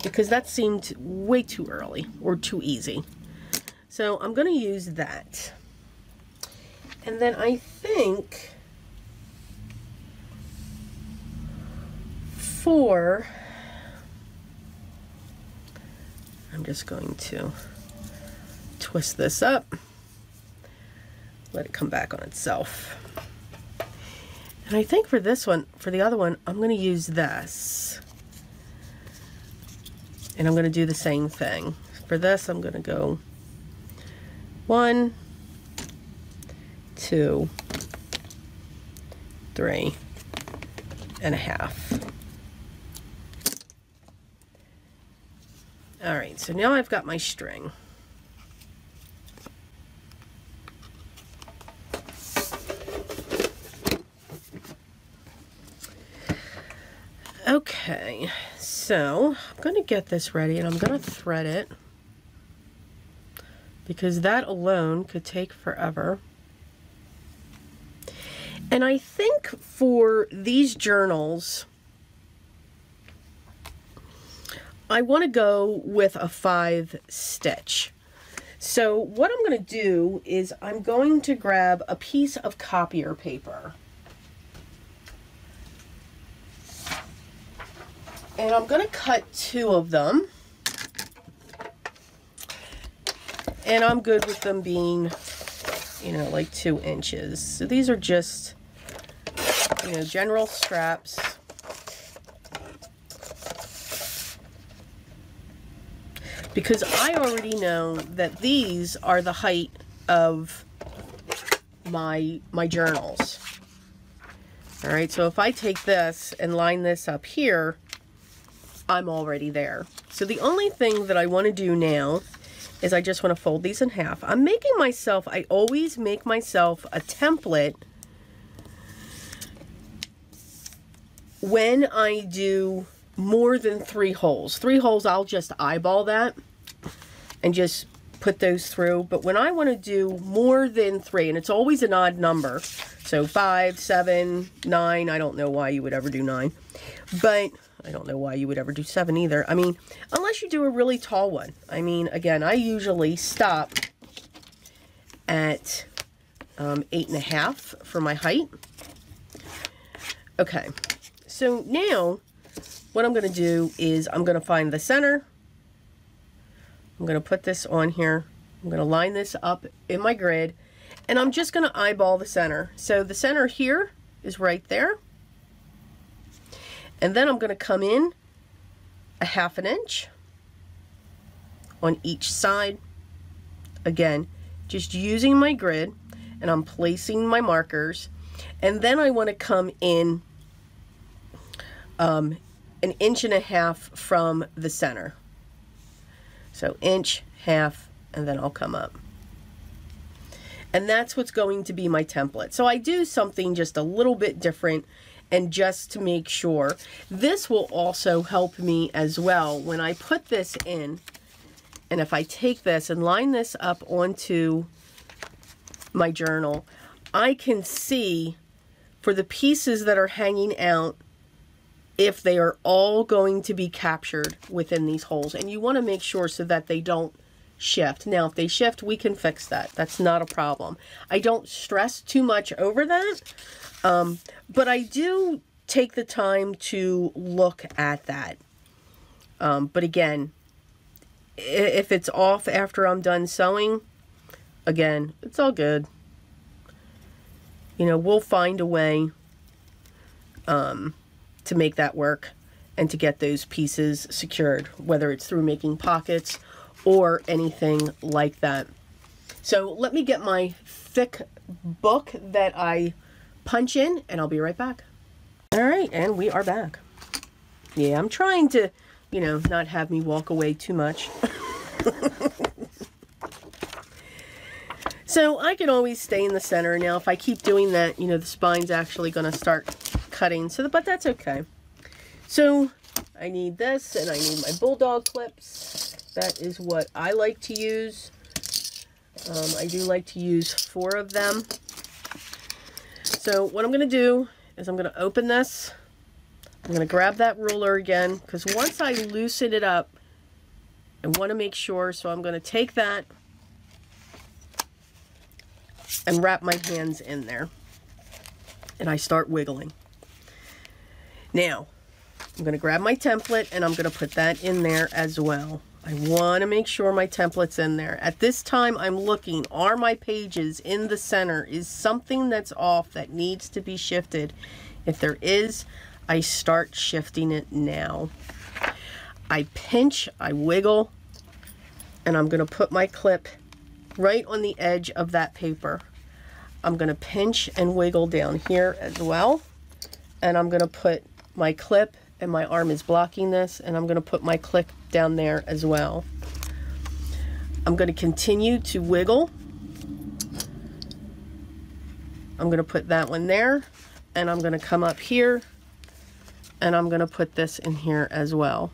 because that seemed way too early or too easy. So I'm going to use that. And then I think I'm just going to twist this up, let it come back on itself. And I think for this one, for the other one, I'm going to use this. And I'm going to do the same thing. For this, I'm going to go 1, 2, 3.5. All right, so now I've got my string. Okay, so I'm going to get this ready and I'm going to thread it, because that alone could take forever. And I think for these journals, I want to go with a 5 stitch. So what I'm going to do is I'm going to grab a piece of copier paper. And I'm going to cut 2 of them. And I'm good with them being, you know, like 2 inches. So these are just, you know, general straps. Because I already know that these are the height of my journals. All right, so if I take this and line this up here, I'm already there. So the only thing that I want to do now is I just want to fold these in half. I'm making myself, I always make myself a template when I do more than 3 holes. 3 holes, I'll just eyeball that and just put those through. But when I want to do more than 3, and it's always an odd number, so 5, 7, 9, I don't know why you would ever do 9, but I don't know why you would ever do 7 either. I mean, unless you do a really tall one. I mean, again, I usually stop at 8.5 for my height. Okay, so now what I'm going to do is I'm going to find the center. I'm going to put this on here. I'm going to line this up in my grid, and I'm just going to eyeball the center. So the center here is right there. And then I'm going to come in a 1/2 inch on each side. Again, just using my grid, and I'm placing my markers. And then I want to come in 1.5 inches from the center. So 1.5 inches, and then I'll come up. And that's what's going to be my template. So I do something just a little bit different, and just to make sure. This will also help me as well when I put this in, and if I take this and line this up onto my journal, I can see for the pieces that are hanging out if they are all going to be captured within these holes. And you want to make sure so that they don't shift. Now, if they shift, we can fix that. That's not a problem. I don't stress too much over that. But I do take the time to look at that. But again, if it's off after I'm done sewing, again, it's all good. You know, we'll find a way to make that work and to get those pieces secured, whether it's through making pockets or anything like that. So let me get my thick book that I punch in, and I'll be right back. All right, and we are back. Yeah, I'm trying to, you know, not have me walk away too much. So I can always stay in the center. Now, if I keep doing that, you know, the spine's actually going to start cutting. So, but that's okay. So I need this, and I need my bulldog clips. That is what I like to use. I do like to use 4 of them. So what I'm going to do is I'm going to open this. I'm going to grab that ruler again, because once I loosen it up, I want to make sure. So I'm going to take that and wrap my hands in there. And I start wiggling. Now, I'm going to grab my template, and I'm going to put that in there as well. I want to make sure my template's in there. At this time, I'm looking, are my pages in the center? Is something that's off that needs to be shifted? If there is, I start shifting it now. I pinch, I wiggle, and I'm going to put my clip right on the edge of that paper. I'm going to pinch and wiggle down here as well. And I'm going to put my clip, and my arm is blocking this, and I'm going to put my clip down there as well. I'm going to continue to wiggle. I'm going to put that one there, and I'm going to come up here, and I'm going to put this in here as well.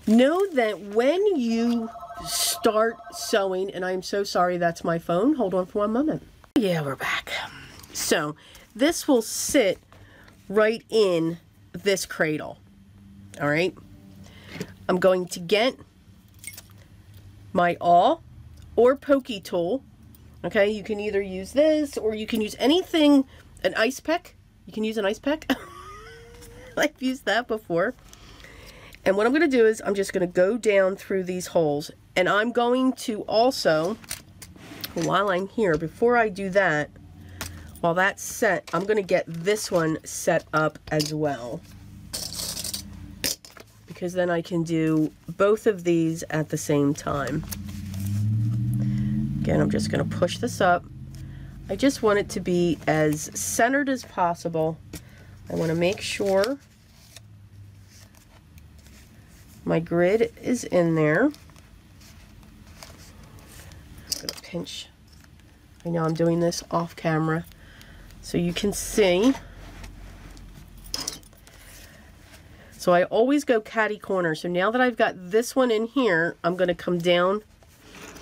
Know that when you start sewing, and I'm so sorry, that's my phone. Hold on for 1 moment. Yeah, we're back. So this will sit right in this cradle. All right. I'm going to get my awl. or pokey tool. Okay, you can either use this or you can use anything, an ice pick. You can use an ice pick. I've used that before. And what I'm going to do is I'm just going to go down through these holes. And I'm going to also, while I'm here, before I do that, while that's set, I'm going to get this one set up as well. Because then I can do both of these at the same time. Again, I'm just going to push this up. I just want it to be as centered as possible. I want to make sure my grid is in there. I'm going to pinch. I know I'm doing this off camera so you can see. So I always go catty corner. So now that I've got this one in here, I'm going to come down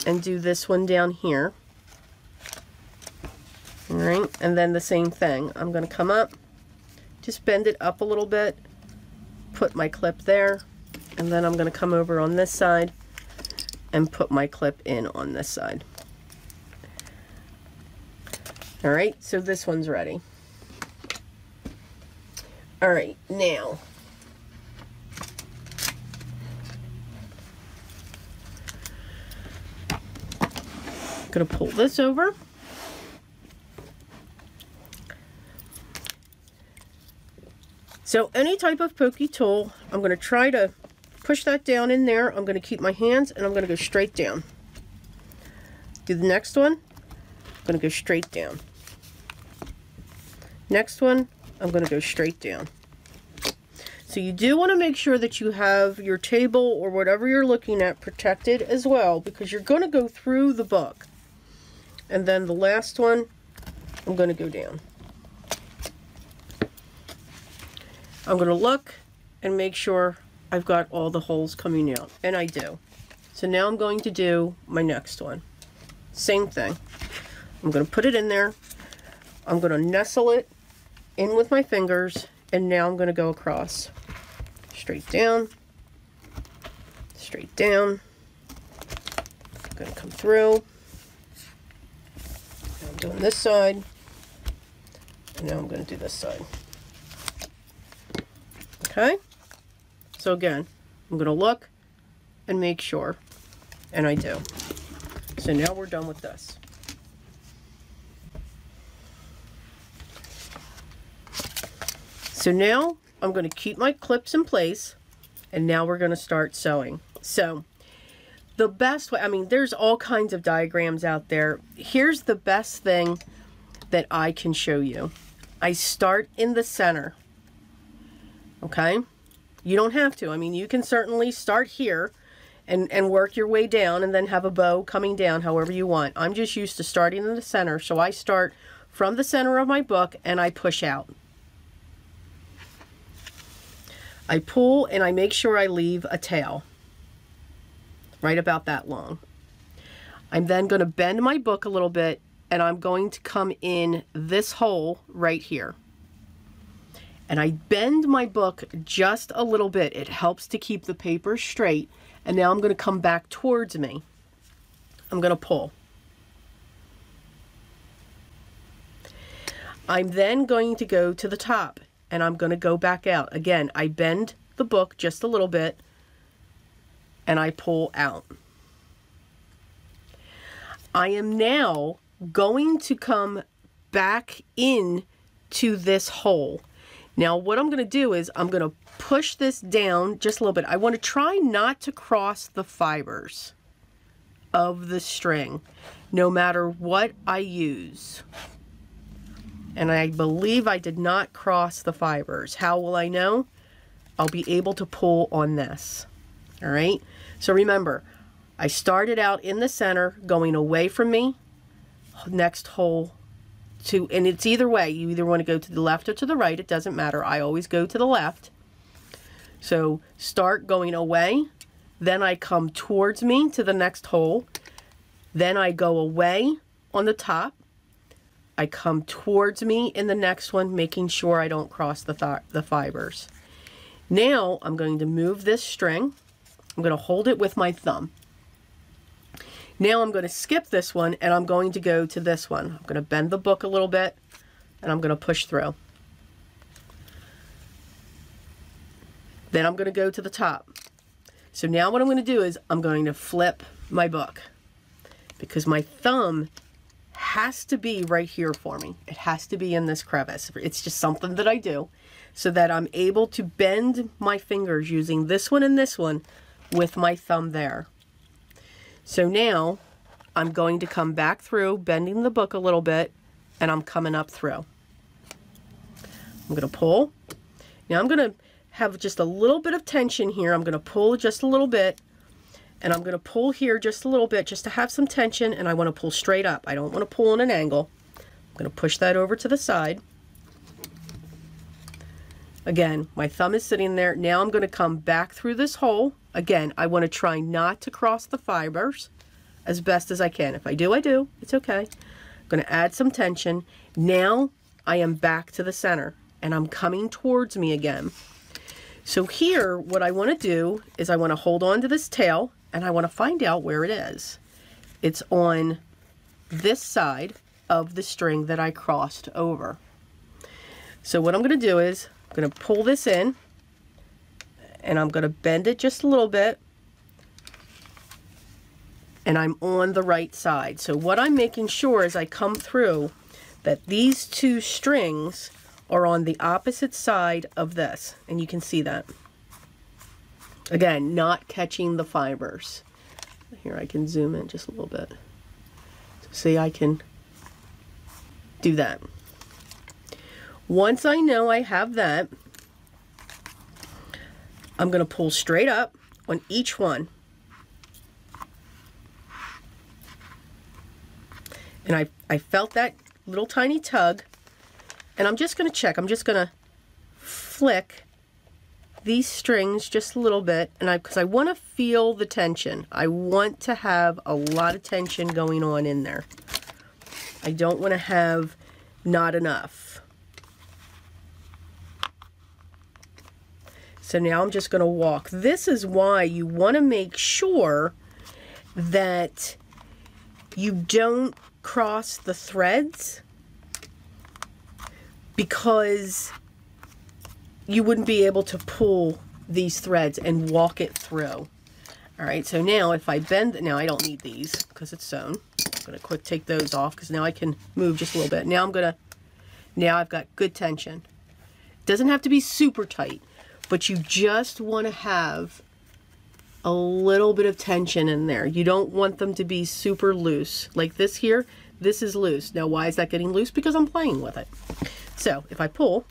and do this one down here. All right, and then the same thing. I'm going to come up, just bend it up a little bit, put my clip there, and then I'm going to come over on this side and put my clip in on this side. All right, so this one's ready. All right, now I'm going to pull this over. So any type of pokey tool, I'm going to try to push that down in there. I'm going to keep my hands and I'm going to go straight down. Do the next one. I'm going to go straight down. Next one, I'm going to go straight down. So you do want to make sure that you have your table or whatever you're looking at protected as well, because you're going to go through the book. And then the last one, I'm going to go down. I'm going to look and make sure I've got all the holes coming out. And I do. So now I'm going to do my next one. Same thing. I'm going to put it in there. I'm going to nestle it in with my fingers. And now I'm going to go across. Straight down. Straight down. I'm going to come through. Now I'm doing this side. And now I'm going to do this side. Okay, so again, I'm going to look and make sure, and I do. So now we're done with this. So now I'm going to keep my clips in place, and now we're going to start sewing. So the best way, I mean, there's all kinds of diagrams out there. Here's the best thing that I can show you. I start in the center. Okay, you don't have to. I mean, you can certainly start here and work your way down and then have a bow coming down however you want. I'm just used to starting in the center, so I start from the center of my book and I push out. I pull and I make sure I leave a tail right about that long. I'm then going to bend my book a little bit and I'm going to come in this hole right here. And I bend my book just a little bit. It helps to keep the paper straight. And now I'm going to come back towards me. I'm going to pull. I'm then going to go to the top and I'm going to go back out. Again, I bend the book just a little bit and I pull out. I am now going to come back in to this hole. Now what I'm going to do is I'm going to push this down just a little bit. I want to try not to cross the fibers of the string, no matter what I use. And I believe I did not cross the fibers. How will I know? I'll be able to pull on this. All right. So remember, I started out in the center, going away from me, next hole. And it's either way. You either want to go to the left or to the right. It doesn't matter. I always go to the left. So start going away. Then I come towards me to the next hole. Then I go away on the top. I come towards me in the next one, making sure I don't cross the fibers. Now I'm going to move this string. I'm going to hold it with my thumb. Now I'm going to skip this one and I'm going to go to this one. I'm going to bend the book a little bit and I'm going to push through. Then I'm going to go to the top. So now what I'm going to do is I'm going to flip my book because my thumb has to be right here for me. It has to be in this crevice. It's just something that I do so that I'm able to bend my fingers using this one and this one with my thumb there. So now I'm going to come back through, bending the book a little bit, and I'm coming up through. I'm going to pull. Now I'm going to have just a little bit of tension here. I'm going to pull just a little bit, and I'm going to pull here just a little bit just to have some tension, and I want to pull straight up. I don't want to pull in an angle. I'm going to push that over to the side. Again, my thumb is sitting there. Now I'm going to come back through this hole. Again, I want to try not to cross the fibers as best as I can. If I do, I do. It's okay. I'm going to add some tension. Now I am back to the center, and I'm coming towards me again. So here, what I want to do is I want to hold on to this tail, and I want to find out where it is. It's on this side of the string that I crossed over. So what I'm going to do is I'm going to pull this in, and I'm going to bend it just a little bit, and I'm on the right side. So what I'm making sure as I come through that these two strings are on the opposite side of this, and you can see that. Again, not catching the fibers. Here, I can zoom in just a little bit. So see, I can do that. Once I know I have that, I'm going to pull straight up on each one. And I felt that little tiny tug, and I'm just going to check. I'm just going to flick these strings just a little bit, and because I want to feel the tension. I want to have a lot of tension going on in there. I don't want to have not enough. So now I'm just going to walk. This is why you want to make sure that you don't cross the threads, because you wouldn't be able to pull these threads and walk it through. All right, so now if I bend, now I don't need these because it's sewn. I'm going to quick take those off because now I can move just a little bit. Now now I've got good tension. It doesn't have to be super tight, but you just want to have a little bit of tension in there. You don't want them to be super loose. Like this here, this is loose. Now why is that getting loose? Because I'm playing with it. So if I pull,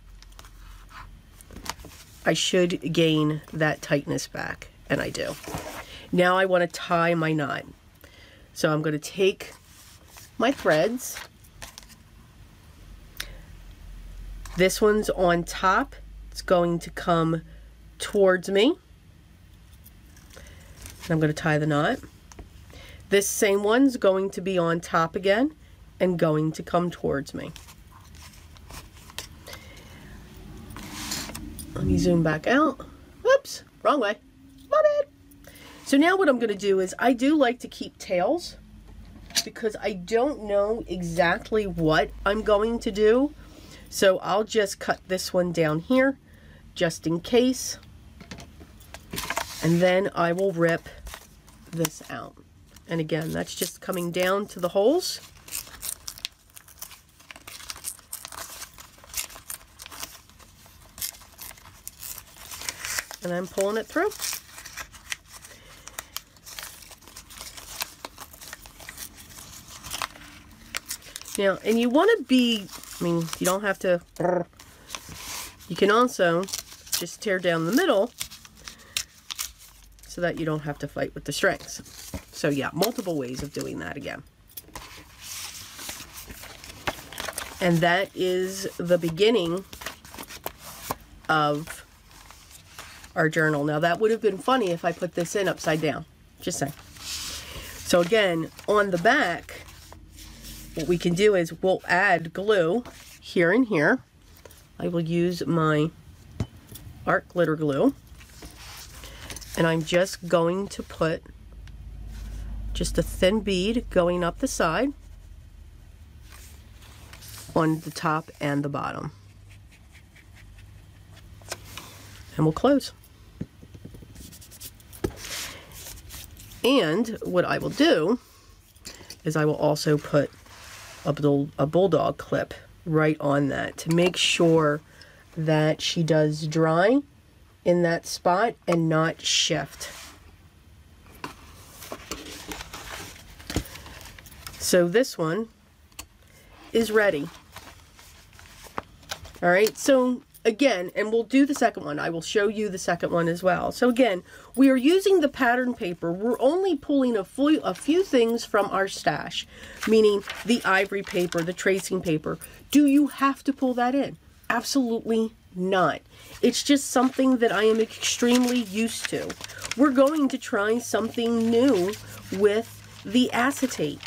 I should gain that tightness back, and I do. Now I want to tie my knot. So I'm going to take my threads. This one's on top. It's going to come towards me. And I'm going to tie the knot. This same one's going to be on top again and going to come towards me. Let me zoom back out. Whoops, wrong way. My bad. So now what I'm going to do is I do like to keep tails because I don't know exactly what I'm going to do. So I'll just cut this one down here just in case. And then I will rip this out. And again, that's just coming down to the holes. And I'm pulling it through. Now, and you want to be, I mean, you don't have to, you can also just tear down the middle so that you don't have to fight with the strings. So yeah, multiple ways of doing that again. And that is the beginning of our journal. Now that would have been funny if I put this in upside down, just saying. So again, on the back, what we can do is we'll add glue here and here. I will use my art glitter glue, and I'm just going to put just a thin bead going up the side on the top and the bottom. And we'll close. And what I will do is I will also put a bulldog clip right on that to make sure that she does dry in that spot and not shift. So this one is ready. All right, so again, and we'll do the second one. I will show you the second one as well. So again, we are using the pattern paper. We're only pulling a few things from our stash, meaning the ivory paper, the tracing paper. Do you have to pull that in? Absolutely not. It's just something that I am extremely used to. We're going to try something new with the acetate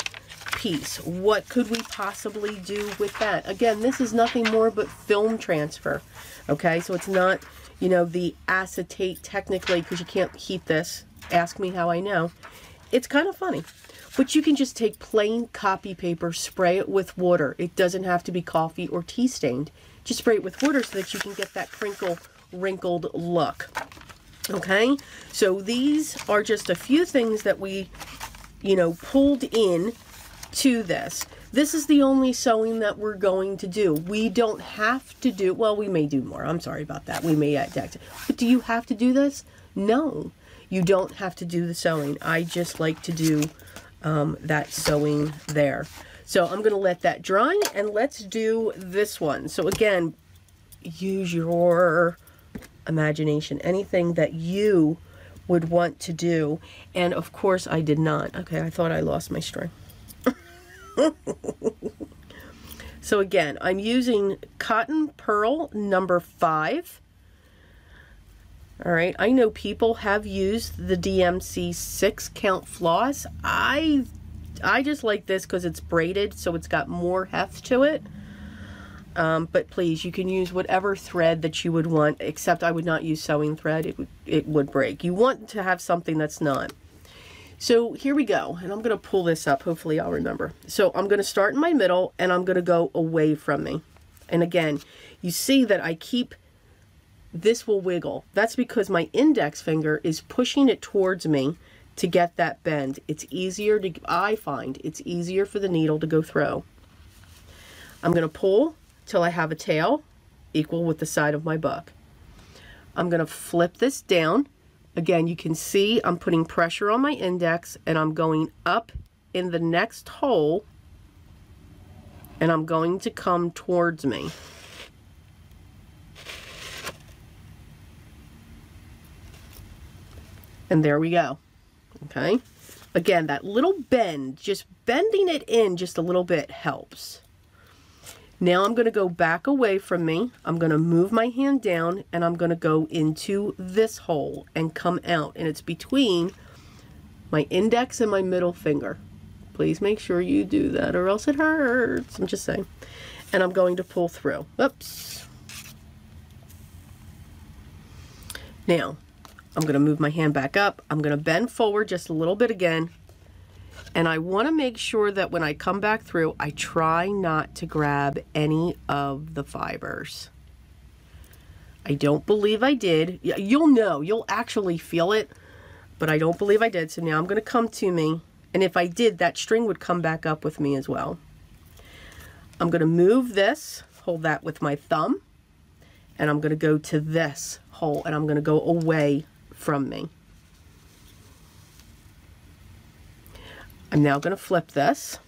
piece. What could we possibly do with that? Again, this is nothing more but film transfer. Okay, so it's not, you know, the acetate technically, because you can't heat this. Ask me how I know. It's kind of funny. But you can just take plain copy paper, spray it with water. It doesn't have to be coffee or tea stained. Just spray it with water so that you can get that wrinkled look. Okay, so these are just a few things that we, you know, pulled in to this. This is the only sewing that we're going to do. We don't have to do, well, we may do more. I'm sorry about that. We may add text. But do you have to do this? No, you don't have to do the sewing. I just like to do that sewing there. So I'm going to let that dry, and let's do this one. So again, use your imagination. Anything that you would want to do. And of course I did not. Okay, I thought I lost my string. So again, I'm using Cotton Pearl number 5. All right, I know people have used the DMC 6 count floss. I just like this because it's braided, so it's got more heft to it. But please, you can use whatever thread that you would want, except I would not use sewing thread. It would break. You want to have something that's not. So here we go, and I'm going to pull this up. Hopefully I'll remember. So I'm going to start in my middle, and I'm going to go away from me. And again, you see that I keep, this will wiggle. That's because my index finger is pushing it towards me to get that bend. It's easier to, I find, it's easier for the needle to go through. I'm going to pull till I have a tail equal with the side of my book. I'm going to flip this down. Again, you can see I'm putting pressure on my index, and I'm going up in the next hole, and I'm going to come towards me. And there we go. Okay. Again, that little bend, just bending it in just a little bit helps. Now I'm going to go back away from me. I'm going to move my hand down, and I'm going to go into this hole and come out. And it's between my index and my middle finger. Please make sure you do that, or else it hurts. I'm just saying. And I'm going to pull through. Oops. Now, I'm going to move my hand back up. I'm going to bend forward just a little bit again. And I want to make sure that when I come back through, I try not to grab any of the fibers. I don't believe I did. You'll know. You'll actually feel it. But I don't believe I did. So now I'm going to come to me. And if I did, that string would come back up with me as well. I'm going to move this. Hold that with my thumb. And I'm going to go to this hole. And I'm going to go away from me. I'm now going to flip this.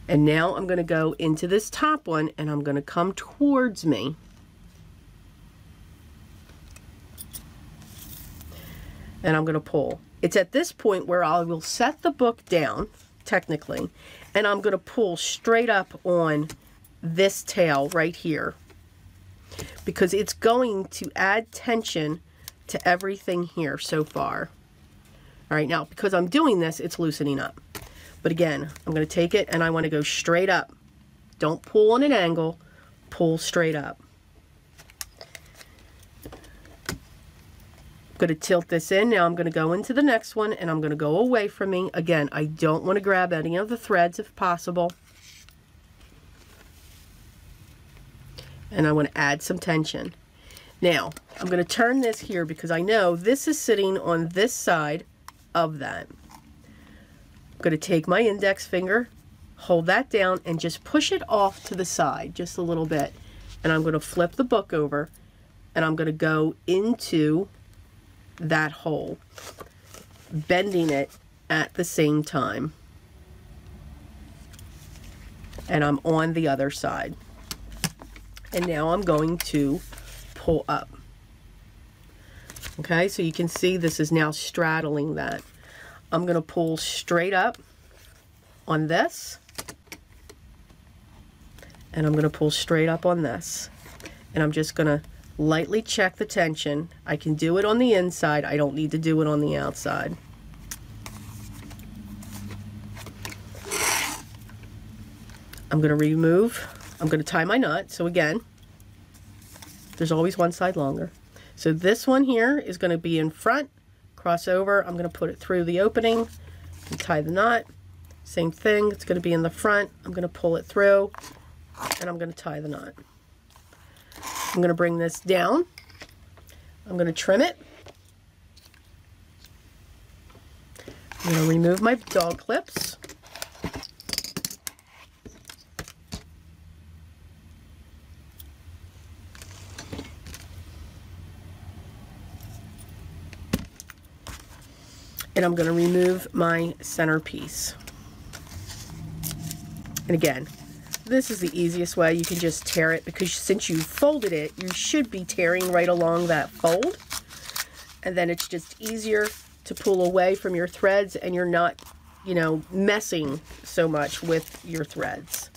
And now I'm going to go into this top one, and I'm going to come towards me. And I'm going to pull. It's at this point where I will set the book down, technically, and I'm going to pull straight up on this tail right here, because it's going to add tension to everything here so far. All right, now, because I'm doing this, it's loosening up. But again, I'm going to take it, and I want to go straight up. Don't pull on an angle. Pull straight up. I'm going to tilt this in. Now I'm going to go into the next one, and I'm going to go away from me. Again, I don't want to grab any of the threads if possible. And I want to add some tension. Now, I'm going to turn this here because I know this is sitting on this side of that. I'm going to take my index finger, hold that down, and just push it off to the side just a little bit. And I'm going to flip the book over, and I'm going to go into that hole, bending it at the same time. And I'm on the other side. And now I'm going to pull up. Okay, so you can see this is now straddling that. I'm going to pull straight up on this. And I'm going to pull straight up on this. And I'm just going to lightly check the tension. I can do it on the inside. I don't need to do it on the outside. I'm going to remove. I'm going to tie my knot. So again, there's always one side longer. So this one here is going to be in front. Cross over. I'm going to put it through the opening and tie the knot. Same thing. It's going to be in the front. I'm going to pull it through and I'm going to tie the knot. I'm going to bring this down. I'm going to trim it. I'm going to remove my dog clips. And I'm going to remove my centerpiece. And again, this is the easiest way. You can just tear it because since you folded it, you should be tearing right along that fold. And then it's just easier to pull away from your threads and you're not, you know, messing so much with your threads.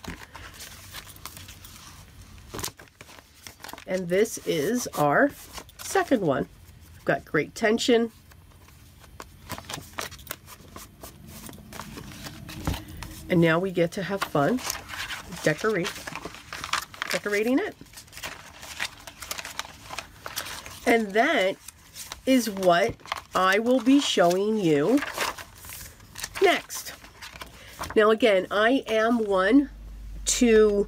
And this is our second one. I've got great tension. And now we get to have fun decorating it. And that is what I will be showing you next. Now again, I am one to,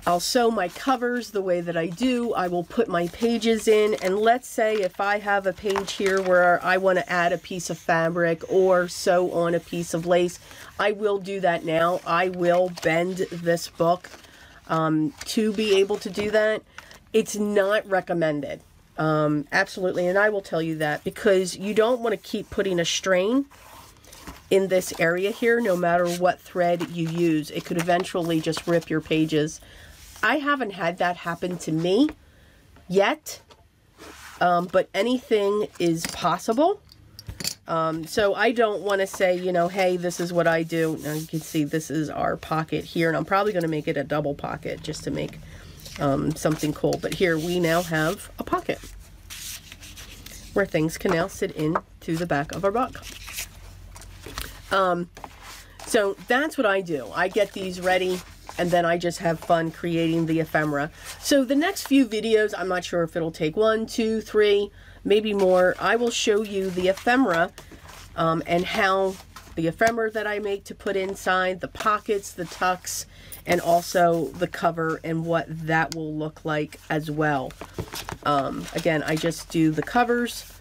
I'll sew my covers the way that I do. I will put my pages in, and let's say if I have a page here where I want to add a piece of fabric or sew on a piece of lace, I will do that now. I will bend this book to be able to do that. It's not recommended. Absolutely, and I will tell you that because you don't want to keep putting a strain in this area here, no matter what thread you use. It could eventually just rip your pages. I haven't had that happen to me yet, but anything is possible. So I don't want to say, you know, hey, this is what I do. Now you can see this is our pocket here, and I'm probably going to make it a double pocket just to make something cool. But here we now have a pocket where things can now sit into the back of our book. So that's what I do. I get these ready and then I just have fun creating the ephemera. So the next few videos, I'm not sure if it'll take 1, 2, 3, maybe more. I will show you the ephemera and how the ephemera that I make to put inside, the pockets, the tucks, and also the cover and what that will look like as well. Again, I just do the covers.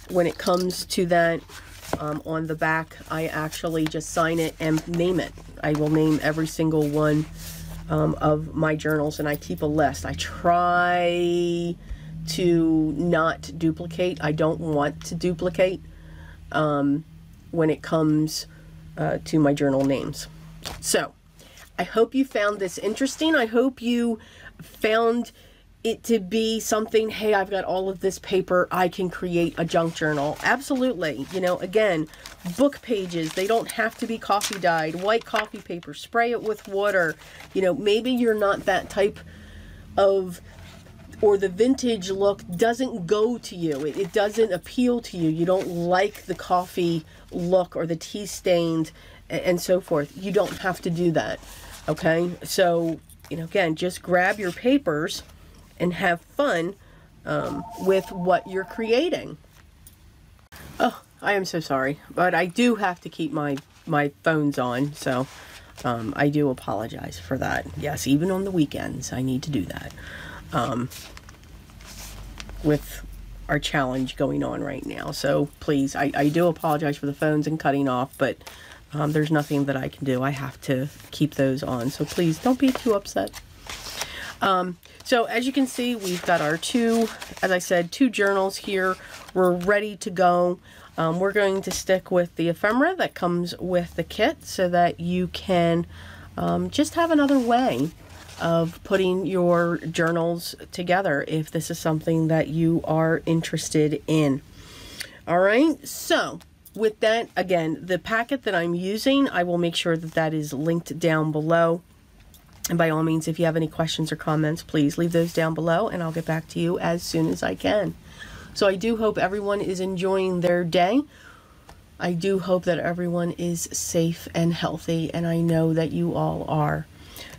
When it comes to that, on the back, I actually just sign it and name it. I will name every single one of my journals, and I keep a list. I try to not duplicate. I don't want to duplicate when it comes to my journal names. So I hope you found this interesting. I hope you found it to be something, hey, I've got all of this paper, I can create a junk journal. Absolutely. You know, again, book pages, they don't have to be coffee dyed. White coffee paper, spray it with water. You know, maybe you're not that type of, or the vintage look doesn't go to you. It doesn't appeal to you. You don't like the coffee look or the tea stained and so forth. You don't have to do that. Okay? So, you know, again, just grab your papers and have fun with what you're creating. Oh, I am so sorry, but I do have to keep my phones on, so I do apologize for that. Yes, even on the weekends, I need to do that. With our challenge going on right now. So please, I do apologize for the phones and cutting off, but there's nothing that I can do. I have to keep those on. So please don't be too upset. So as you can see, we've got our as I said, two journals here. We're ready to go. We're going to stick with the ephemera that comes with the kit so that you can just have another way of putting your journals together if this is something that you are interested in. All right, so with that, again, the packet that I'm using, I will make sure that that is linked down below. And by all means, if you have any questions or comments, please leave those down below and I'll get back to you as soon as I can. So I do hope everyone is enjoying their day. I do hope that everyone is safe and healthy, and I know that you all are.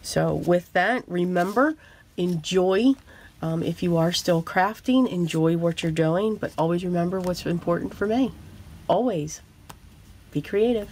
So with that, remember, enjoy. If you are still crafting, enjoy what you're doing, but always remember what's important for me. Always be creative.